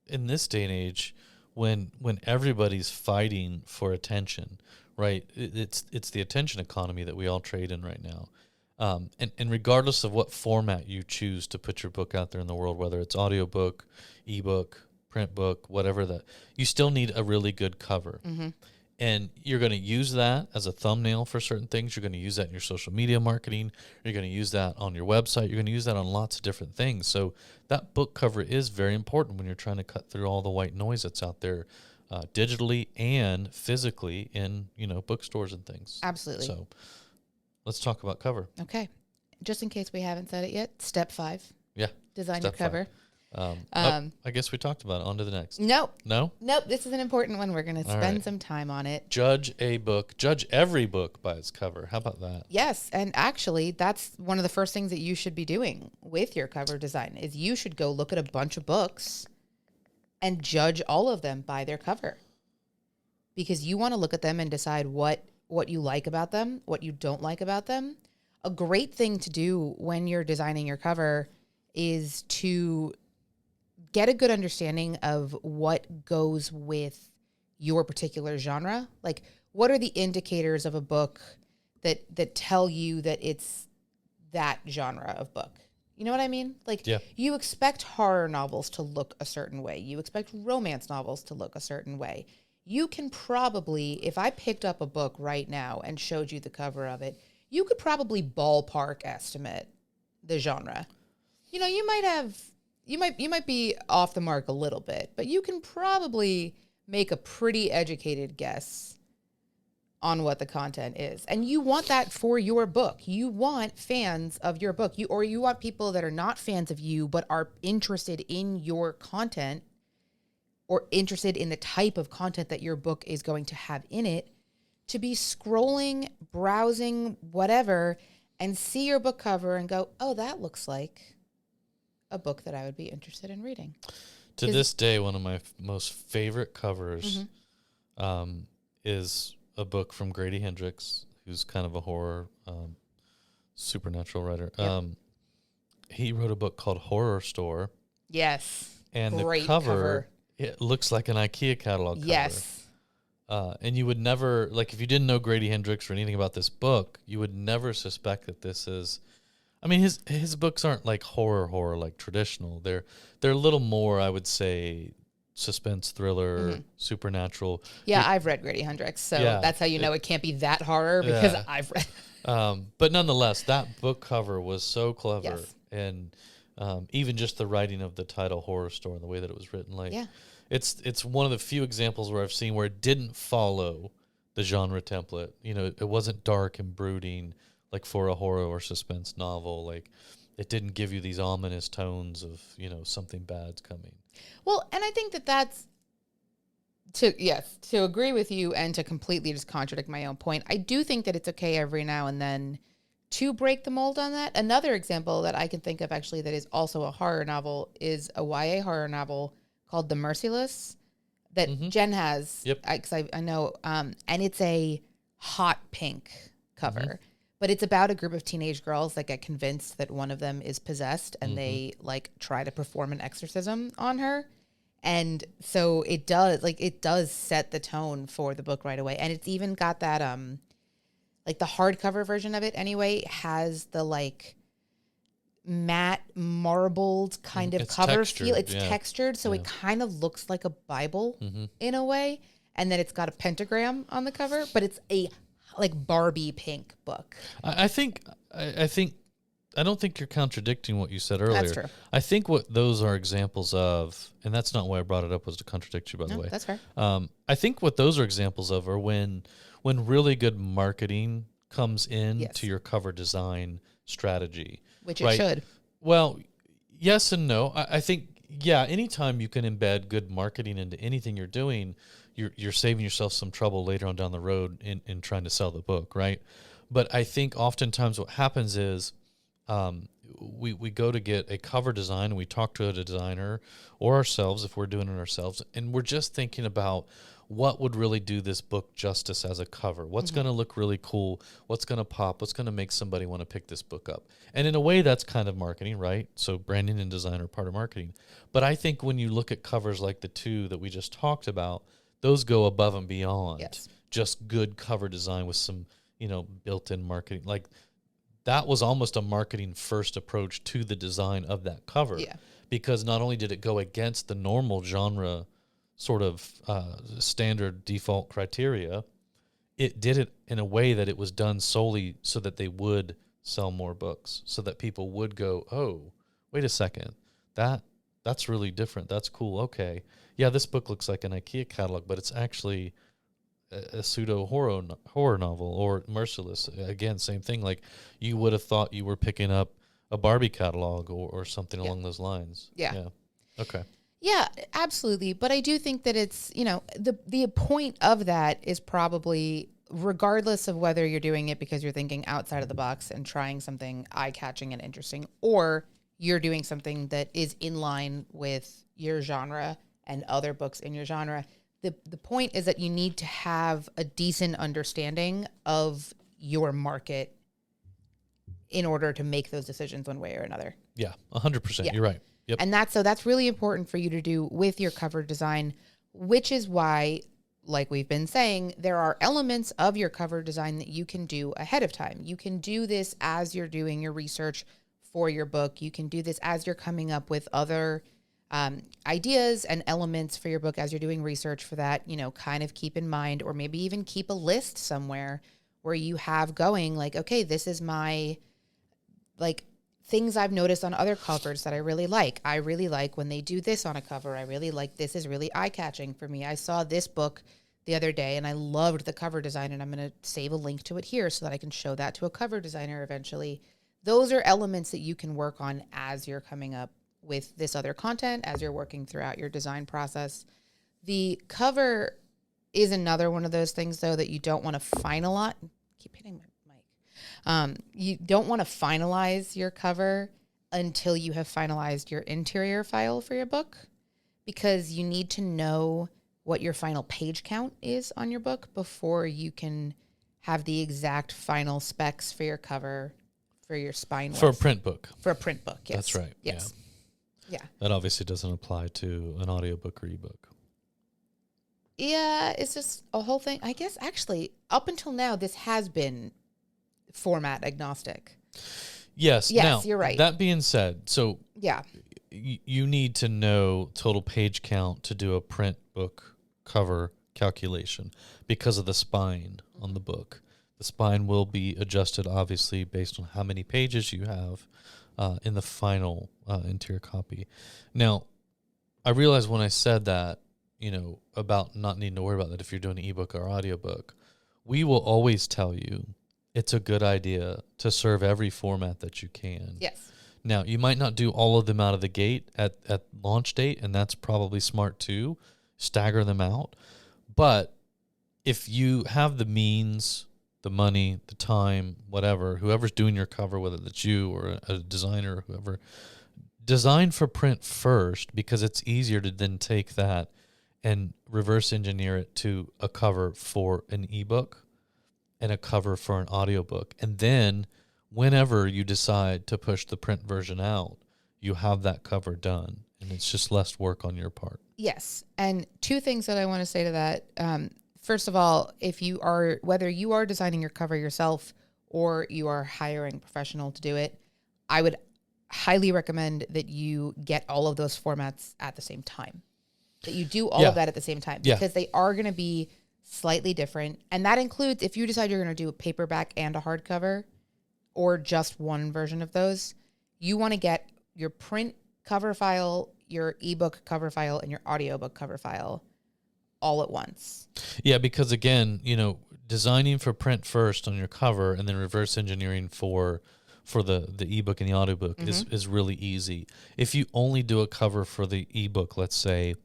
in this day and age, when everybody's fighting for attention, right? It's the attention economy that we all trade in right now. And regardless of what format you choose to put your book out there in the world, whether it's audiobook, ebook, print book, whatever that, you still need a really good cover. Mm-hmm. And you're going to use that as a thumbnail for certain things. You're going to use that in your social media marketing. You're going to use that on your website. You're going to use that on lots of different things. So that book cover is very important when you're trying to cut through all the white noise that's out there digitally and physically in, bookstores and things. Absolutely. So let's talk about cover. Okay. Just in case we haven't said it yet, step 5. Yeah. Design your cover. I guess we talked about it. On to the next. No. No? Nope. This is an important one. We're going to spend some time on it. Judge every book by its cover. How about that? Yes. And actually, that's one of the first things that you should be doing with your cover design is you should go look at a bunch of books and judge all of them by their cover. Because you want to look at them and decide what you like about them, what you don't like about them. A great thing to do when you're designing your cover is to get a good understanding of what goes with your particular genre. Like, what are the indicators of a book that tell you that it's that genre of book? You know what I mean? Like, you expect horror novels to look a certain way. You expect romance novels to look a certain way. You can probably, if I picked up a book right now and showed you the cover of it, you could probably ballpark estimate the genre. You might be off the mark a little bit, but you can probably make a pretty educated guess on what the content is. And you want that for your book. You want fans of your book. You want people that are not fans of you but are interested in your content or interested in the type of content that your book is going to have in it to be scrolling, browsing, whatever, and see your book cover and go, oh, that looks like a book that I would be interested in reading. To this day, one of my most favorite covers is a book from Grady Hendrix, who's kind of a horror supernatural writer. Yep. He wrote a book called Horror Store. Yes. And great the cover, it looks like an IKEA catalog cover. Yes. And you would never, like, if you didn't know Grady Hendrix or anything about this book, you would never suspect that this is, I mean, his books aren't like horror like traditional. They're a little more, I would say, suspense, thriller, supernatural. Yeah, I've read Grady Hendrix, so that's how you know it can't be that horror because I've read. But nonetheless, that book cover was so clever, and even just the writing of the title "Horror Store" and the way that it was written, like it's one of the few examples where I've seen where it didn't follow the genre template. You know, it wasn't dark and brooding like for a horror or suspense novel. Like, it didn't give you these ominous tones of, you know, something bad's coming. Well, and I think that's to agree with you and to completely just contradict my own point. I do think that it's okay every now and then to break the mold on that. Another example that I can think of actually that is also a horror novel is a YA horror novel called The Merciless that Jen has. Yep. Because I know, and it's a hot pink cover. But it's about a group of teenage girls that get convinced that one of them is possessed and they like try to perform an exorcism on her. And so it does set the tone for the book right away. And it's even got that, like the hardcover version of it anyway, has the like matte marbled kind of cover textured, feel. It's textured. So it kind of looks like a Bible in a way. And then it's got a pentagram on the cover, but it's a like Barbie pink book. I don't think you're contradicting what you said earlier. That's true. I think what those are examples of, and that's not why I brought it up, was to contradict you, by the way. That's fair. I think what those are examples of are when really good marketing comes in to your cover design strategy. Which it should. Well, yes and no. I think, anytime you can embed good marketing into anything you're doing, you're saving yourself some trouble later on down the road in trying to sell the book, right? But I think oftentimes what happens is we go to get a cover design and we talk to a designer or ourselves if we're doing it ourselves, and we're just thinking about what would really do this book justice as a cover. What's going to look really cool? What's going to pop? What's going to make somebody want to pick this book up? And in a way, that's kind of marketing, right? So branding and design are part of marketing. But I think when you look at covers like the two that we just talked about, those go above and beyond just good cover design with some, built-in marketing. Like, that was almost a marketing first approach to the design of that cover. Yeah. Because not only did it go against the normal genre sort of standard default criteria, it did it in a way that it was done solely so that they would sell more books, so that people would go, oh, wait a second, that's really different. That's cool. Okay. Yeah, this book looks like an IKEA catalog, but it's actually a pseudo horror novel. Or Merciless, again, same thing. Like, you would have thought you were picking up a Barbie catalog or something along those lines. Yeah. Okay. Yeah, absolutely. But I do think that it's, the point of that is probably, regardless of whether you're doing it because you're thinking outside of the box and trying something eye-catching and interesting, or you're doing something that is in line with your genre and other books in your genre. The point is that you need to have a decent understanding of your market in order to make those decisions one way or another. Yeah, 100%. You're right. Yep. And that's really important for you to do with your cover design, which is why, like we've been saying, there are elements of your cover design that you can do ahead of time. You can do this as you're doing your research for your book. You can do this as you're coming up with other ideas and elements for your book as you're doing research for that, kind of keep in mind, or maybe even keep a list somewhere where you have going like, okay, this is my, like, things I've noticed on other covers that I really like. I really like when they do this on a cover. I really like, this is really eye-catching for me. I saw this book the other day and I loved the cover design, and I'm going to save a link to it here so that I can show that to a cover designer eventually. Those are elements that you can work on as you're coming up with this other content, as you're working throughout your design process. The cover is another one of those things, though, that you don't want to finalize. Keep hitting my mic. You don't want to finalize your cover until you have finalized your interior file for your book, because you need to know what your final page count is on your book before you can have the exact final specs for your cover, for your spine. For a print book. For a print book, yes. That's right. Yes. Yeah. That obviously doesn't apply to an audiobook or ebook. Yeah, it's just a whole thing. I guess actually, up until now, this has been format agnostic. Yes. Now, you're right. That being said, so yeah, you need to know total page count to do a print book cover calculation because of the spine on the book. The spine will be adjusted, obviously, based on how many pages you have in the final interior copy. Now, I realized when I said that about not needing to worry about that if you're doing an ebook or audiobook. We will always tell you it's a good idea to serve every format that you can. Yes. Now, you might not do all of them out of the gate at launch date, and that's probably smart too. Stagger them out. But if you have the means, the money, the time, whatever, whoever's doing your cover, whether it's you or a designer or whoever, design for print first, because it's easier to then take that and reverse engineer it to a cover for an ebook and a cover for an audiobook. And then whenever you decide to push the print version out, you have that cover done, and it's just less work on your part. Yes. And two things that I want to say to that. First of all, whether you are designing your cover yourself or you are hiring a professional to do it, I would highly recommend that you get all of those formats at the same time, that you do all of that at the same time, because they are going to be slightly different. And that includes if you decide you're going to do a paperback and a hardcover or just one version of those, you want to get your print cover file, your ebook cover file, and your audiobook cover file all at once. Yeah, because again, designing for print first on your cover and then reverse engineering for the ebook and the audiobook is really easy. If you only do a cover for the ebook, let's say,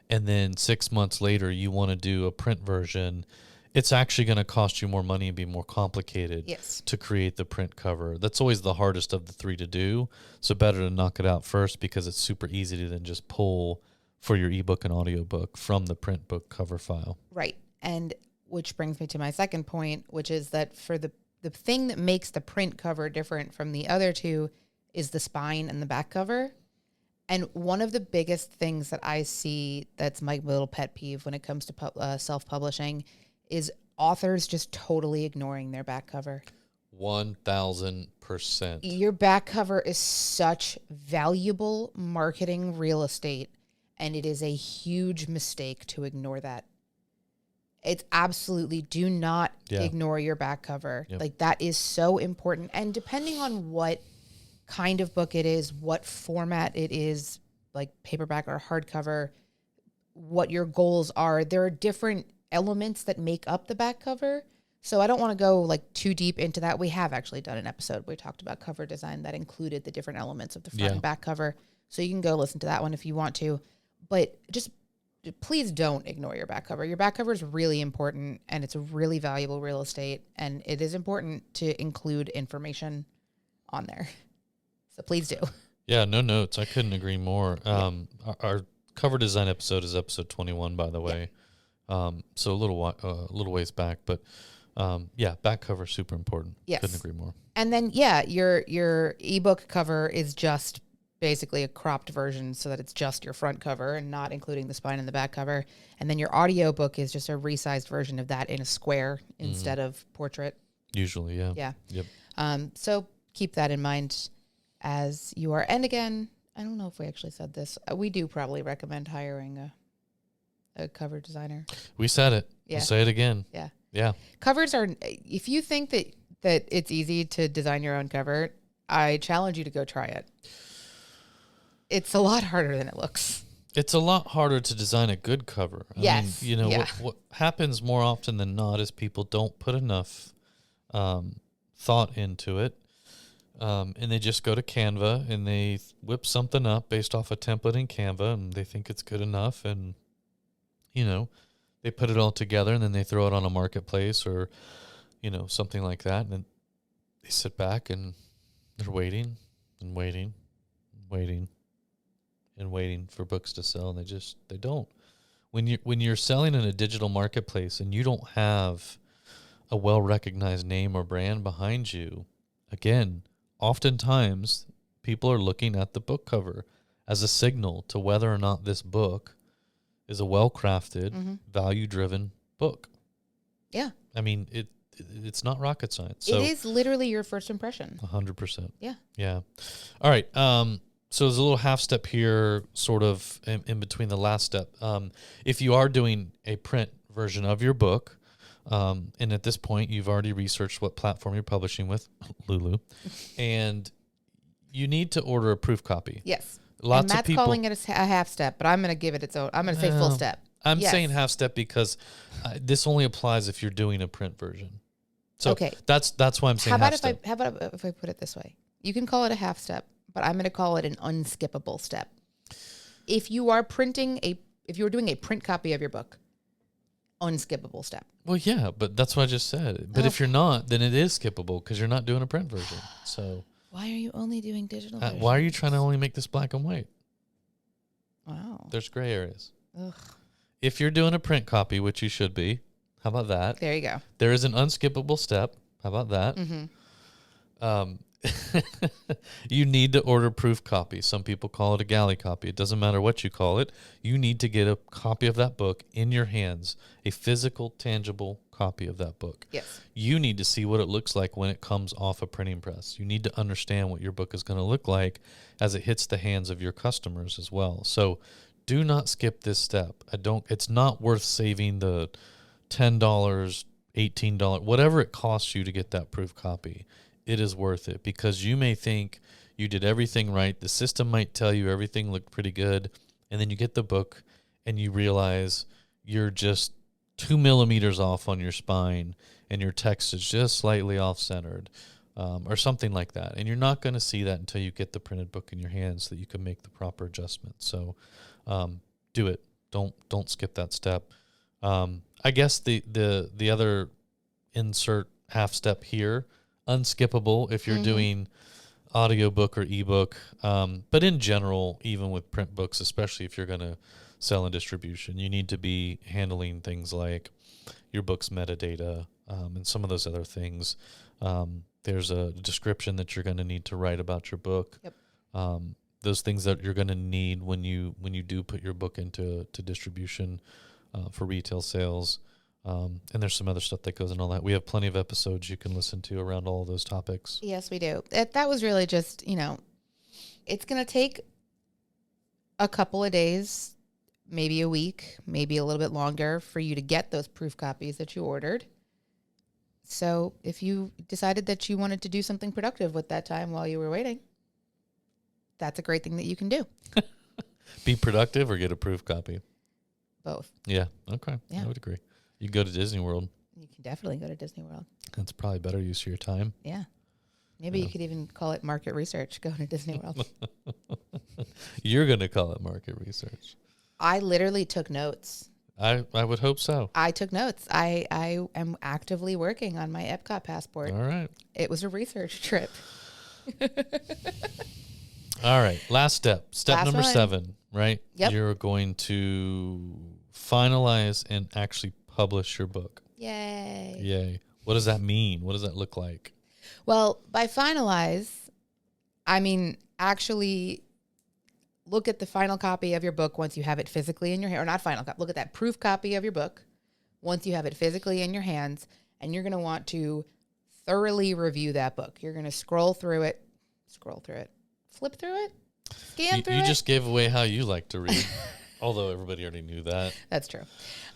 and then 6 months later you want to do a print version, it's actually going to cost you more money and be more complicated to create the print cover. That's always the hardest of the three to do. So better to knock it out first, because it's super easy to then just pull for your ebook and audiobook from the print book cover file. Right. And which brings me to my second point, which is that for the thing that makes the print cover different from the other two is the spine and the back cover. And one of the biggest things that I see that's my little pet peeve when it comes to self-publishing is authors just totally ignoring their back cover. 1,000%. Your back cover is such valuable marketing real estate, and it is a huge mistake to ignore that. It's absolutely, do not ignore your back cover. Yep. Like, that is so important. And depending on what kind of book it is, what format it is, like paperback or hardcover, what your goals are, there are different elements that make up the back cover. So I don't want to go like too deep into that. We have actually done an episode where we talked about cover design that included the different elements of the front and back cover. So you can go listen to that one if you want to. But just please don't ignore your back cover. Your back cover is really important, and it's a really valuable real estate, and it is important to include information on there. So please do. Yeah, no notes. I couldn't agree more. Our cover design episode is episode 21, by the way. So a little ways back, but back cover super important. Yes. Couldn't agree more. And then your ebook cover is just basically a cropped version so that it's just your front cover and not including the spine and the back cover. And then your audiobook is just a resized version of that in a square instead of portrait. Usually, yeah. Yeah. Yep. So keep that in mind as you are. And again, I don't know if we actually said this. We do probably recommend hiring a cover designer. We said it. Yeah. We'll say it again. Yeah. Yeah. Covers are, if you think that it's easy to design your own cover, I challenge you to go try it. It's a lot harder than it looks. It's a lot harder to design a good cover. I mean, what happens more often than not is people don't put enough thought into it. And they just go to Canva and they whip something up based off a template in Canva, and they think it's good enough, and they put it all together, and then they throw it on a marketplace or something like that, and then they sit back and they're waiting and waiting and waiting and waiting for books to sell, and they don't. When you're selling in a digital marketplace and you don't have a well-recognized name or brand behind you, again, oftentimes people are looking at the book cover as a signal to whether or not this book is a well-crafted, value-driven book. Yeah. I mean, it's not rocket science. So it is literally your first impression. 100%. Yeah. Yeah. All right. So there's a little half step here, sort of in between the last step. If you are doing a print version of your book, and at this point you've already researched what platform you're publishing with, Lulu, and you need to order a proof copy. Yes. Lots and Matt's of people calling it a half step, but I'm going to give it its own. I'm going to say full step. I'm Yes. saying half step because this only applies if you're doing a print version. So Okay. that's why I'm saying half step. How about if I put it this way? You can call it a half step, but I'm going to call it an unskippable step. If you are if you're doing a print copy of your book, unskippable step. Well, yeah, but that's what I just said. But if you're not, then it is skippable because you're not doing a print version. So Why are you only doing digital versions? why are you trying to only make this black and white? Wow. There's gray areas. Ugh. If you're doing a print copy, which you should be, how about that? There you go. There is an unskippable step. How about that? Mm-hmm. You need to order proof copy. Some people call it a galley copy. It doesn't matter what you call it. You need to get a copy of that book in your hands, a physical, tangible copy of that book. Yes. You need to see what it looks like when it comes off a printing press. You need to understand what your book is going to look like as it hits the hands of your customers as well. So do not skip this step. It's not worth saving the $10, $18, whatever it costs you to get that proof copy. It is worth it because you may think you did everything right. The system might tell you everything looked pretty good. And then you get the book and you realize you're just 2 millimeters off on your spine and your text is just slightly off centered, or something like that. And you're not going to see that until you get the printed book in your hands so that you can make the proper adjustments. So, do it. Don't skip that step. I guess the other insert half step here, unskippable if you're doing audiobook or ebook. But in general, even with print books, especially if you're going to sell in distribution, you need to be handling things like your book's metadata, and some of those other things. There's a description that you're going to need to write about your book. Yep. Those things that you're going to need when you do put your book into distribution for retail sales. And there's some other stuff that goes in all that. We have plenty of episodes you can listen to around all of those topics. Yes, we do. That was really just, it's going to take a couple of days, maybe a week, maybe a little bit longer for you to get those proof copies that you ordered. So if you decided that you wanted to do something productive with that time while you were waiting, that's a great thing that you can do. Be productive or get a proof copy? Both. Yeah. Okay. Yeah. I would agree. You go to Disney World. You can definitely go to Disney World. That's probably better use of your time. Yeah. Maybe you could even call it market research, going to Disney World. You're going to call it market research. I literally took notes. I would hope so. I took notes. I am actively working on my Epcot passport. All right. It was a research trip. All right. Last step. Step Last number one. 7, right? Yep. You're going to finalize and actually publish your book. Yay. Yay. What does that mean? What does that look like? Well, by finalize, I mean actually look at the final copy of your book once you have it physically in your hand, or not final copy. Look at that proof copy of your book once you have it physically in your hands, and you're going to want to thoroughly review that book. You're going to scroll through it, flip through it, scan through it. You just gave away how you like to read, although everybody already knew that. That's true.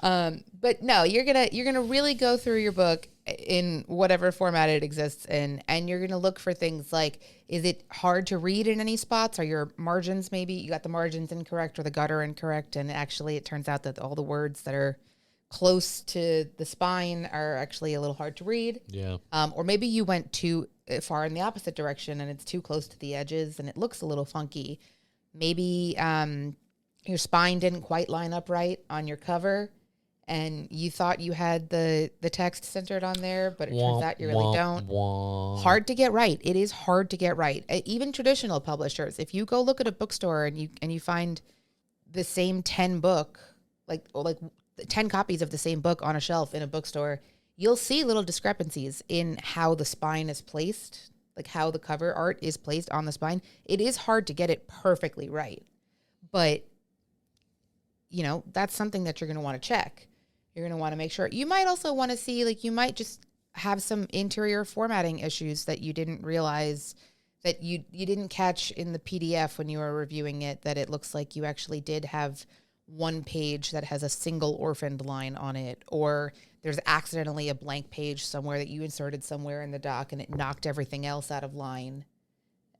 But no, you're gonna really go through your book in whatever format it exists in, and you're gonna look for things like, is it hard to read in any spots? Are your margins, maybe you got the margins incorrect or the gutter incorrect, and actually it turns out that all the words that are close to the spine are actually a little hard to read. Yeah. Or maybe you went too far in the opposite direction and it's too close to the edges and it looks a little funky. Maybe your spine didn't quite line up right on your cover, and you thought you had the text centered on there, but it turns out you really don't. Hard to get right. It is hard to get right. Even traditional publishers, if you go look at a bookstore and you find the same 10 book, like 10 copies of the same book on a shelf in a bookstore, you'll see little discrepancies in how the spine is placed, like how the cover art is placed on the spine. It is hard to get it perfectly right, but that's something that you're going to want to check. You're going to want to make sure. You might also want to see, you might just have some interior formatting issues that you didn't realize, that you didn't catch in the PDF when you were reviewing it, that it looks like you actually did have one page that has a single orphaned line on it, or there's accidentally a blank page somewhere that you inserted somewhere in the doc and it knocked everything else out of line.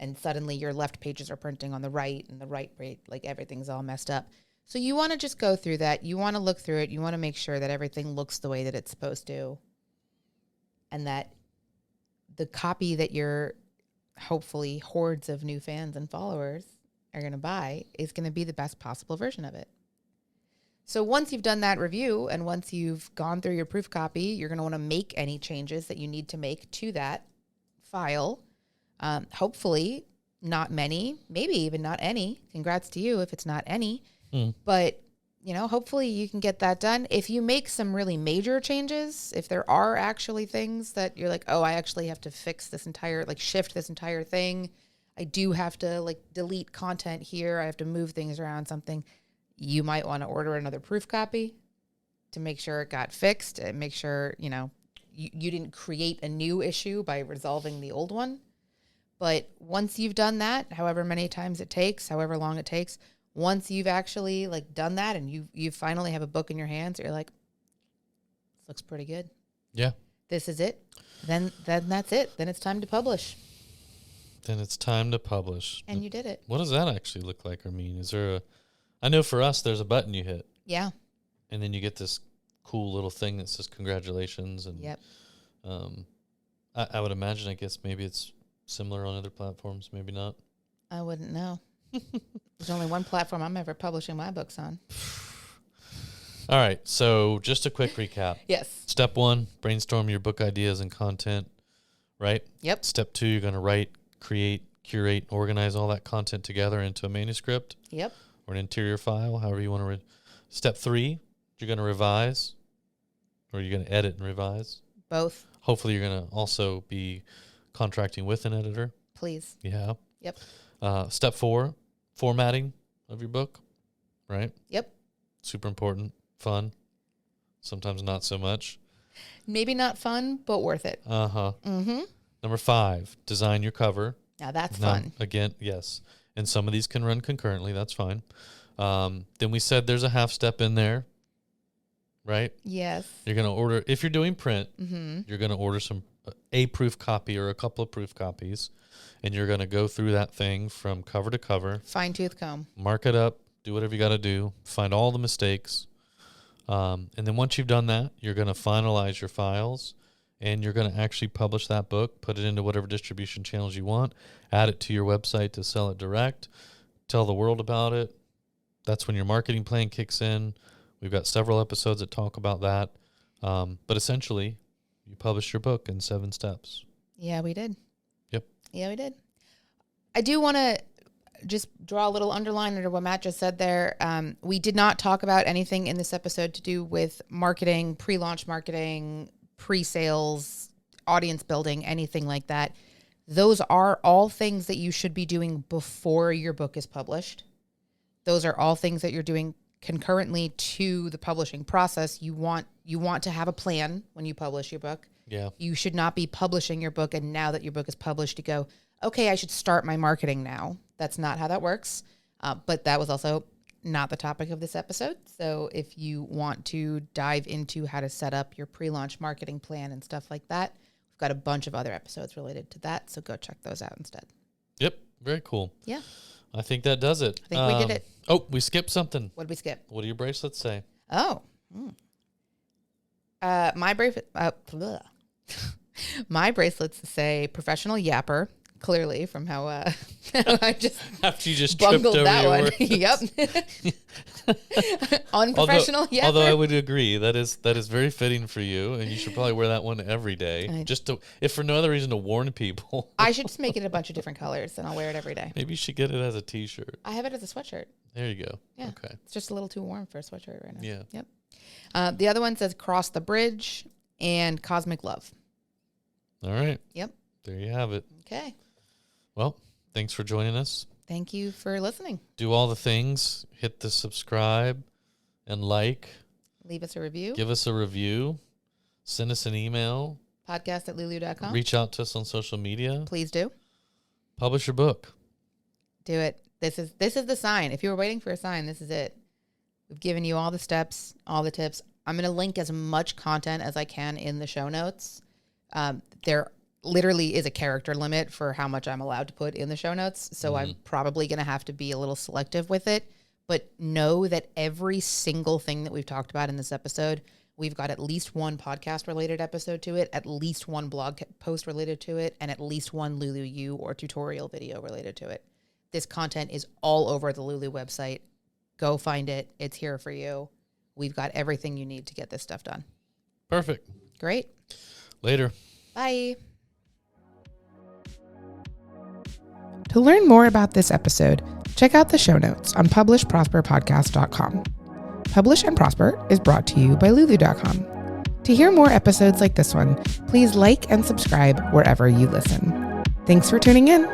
And suddenly your left pages are printing on the right and the right page, everything's all messed up. So you want to just go through that. You want to look through it. You want to make sure that everything looks the way that it's supposed to. And that the copy that your hopefully hordes of new fans and followers are going to buy is going to be the best possible version of it. So once you've done that review and once you've gone through your proof copy, you're going to want to make any changes that you need to make to that file. Hopefully not many, maybe even not any. Congrats to you if it's not any. But, hopefully you can get that done. If you make some really major changes, if there are actually things that you're like, oh, I actually have to fix this entire, shift this entire thing. I do have to, delete content here. I have to move things around something. You might want to order another proof copy to make sure it got fixed and make sure, you didn't create a new issue by resolving the old one. But once you've done that, however many times it takes, however long it takes, once you've actually done that and you finally have a book in your hands, you're like, this looks pretty good. Yeah. This is it. Then that's it. Then it's time to publish. And you did it. What does that actually look like or mean? Is there I know for us, there's a button you hit. Yeah. And then you get this cool little thing that says congratulations. And yep. I would imagine, I guess maybe it's similar on other platforms, maybe not. I wouldn't know. There's only one platform I'm ever publishing my books on. All right. So just a quick recap. Yes. Step 1, brainstorm your book ideas and content, right? Yep. Step 2, you're going to write, create, curate, organize all that content together into a manuscript. Yep. Or an interior file, however you want to. Step 3, you're going to revise, or you're going to edit and revise. Both. Hopefully you're going to also be contracting with an editor. Please. Yeah. Yep. Step 4, formatting of your book, right? Yep. Super important, fun, sometimes not so much. Maybe not fun, but worth it. Uh-huh. Mm-hmm. Number 5, design your cover. Now that's fun. Again, yes. And some of these can run concurrently. That's fine. Then we said there's a half step in there, right? Yes. You're going to order, if you're doing print, you're going to order a proof copy or a couple of proof copies, and you're going to go through that thing from cover to cover. Fine tooth comb. Mark it up. Do whatever you got to do. Find all the mistakes. And then once you've done that, you're going to finalize your files, and you're going to actually publish that book, put it into whatever distribution channels you want, add it to your website to sell it direct, tell the world about it. That's when your marketing plan kicks in. We've got several episodes that talk about that. But essentially, you publish your book in 7 steps. Yeah, we did. Yep. Yeah, we did. I do want to just draw a little underline under what Matt just said there. We did not talk about anything in this episode to do with marketing, pre-launch marketing, pre-sales, audience building, anything like that. Those are all things that you should be doing before your book is published. Those are all things that you're doing concurrently to the publishing process. You want to have a plan when you publish your book. Yeah. You should not be publishing your book, and now that your book is published, you go, okay, I should start my marketing now. That's not how that works. But that was also not the topic of this episode. So if you want to dive into how to set up your pre-launch marketing plan and stuff like that, we've got a bunch of other episodes related to that. So go check those out instead. Yep. Very cool. Yeah. I think that does it. I think we did it. Oh, we skipped something. What did we skip? What do your bracelets say? Oh. My bracelet. My bracelets say professional yapper. Clearly, from how I just after you just bungled tripped over that your one. words. Yep. Unprofessional yapper. Although I would agree that is very fitting for you, and you should probably wear that one every day, if for no other reason to warn people. I should just make it a bunch of different colors, and I'll wear it every day. Maybe you should get it as a T-shirt. I have it as a sweatshirt. There you go. Yeah. Okay. It's just a little too warm for a sweatshirt right now. Yeah. Yep. The other one says Cross the Bridge and Cosmic Love. All right. Yep. There you have it. Okay. Well, thanks for joining us. Thank you for listening. Do all the things. Hit the subscribe and like. Leave us a review. Give us a review. Send us an email. podcast@lulu.com. Reach out to us on social media. Please do. Publish your book. Do it. This is the sign. If you were waiting for a sign, this is it. We've given you all the steps, all the tips. I'm going to link as much content as I can in the show notes. There literally is a character limit for how much I'm allowed to put in the show notes. So I'm probably going to have to be a little selective with it. But know that every single thing that we've talked about in this episode, we've got at least one podcast related episode to it, at least one blog post related to it, and at least one Lulu U or tutorial video related to it. This content is all over the Lulu website. Go find it. It's here for you. We've got everything you need to get this stuff done. Perfect. Great. Later. Bye. To learn more about this episode, check out the show notes on publishprosperpodcast.com. Publish and Prosper is brought to you by Lulu.com. To hear more episodes like this one, please like and subscribe wherever you listen. Thanks for tuning in.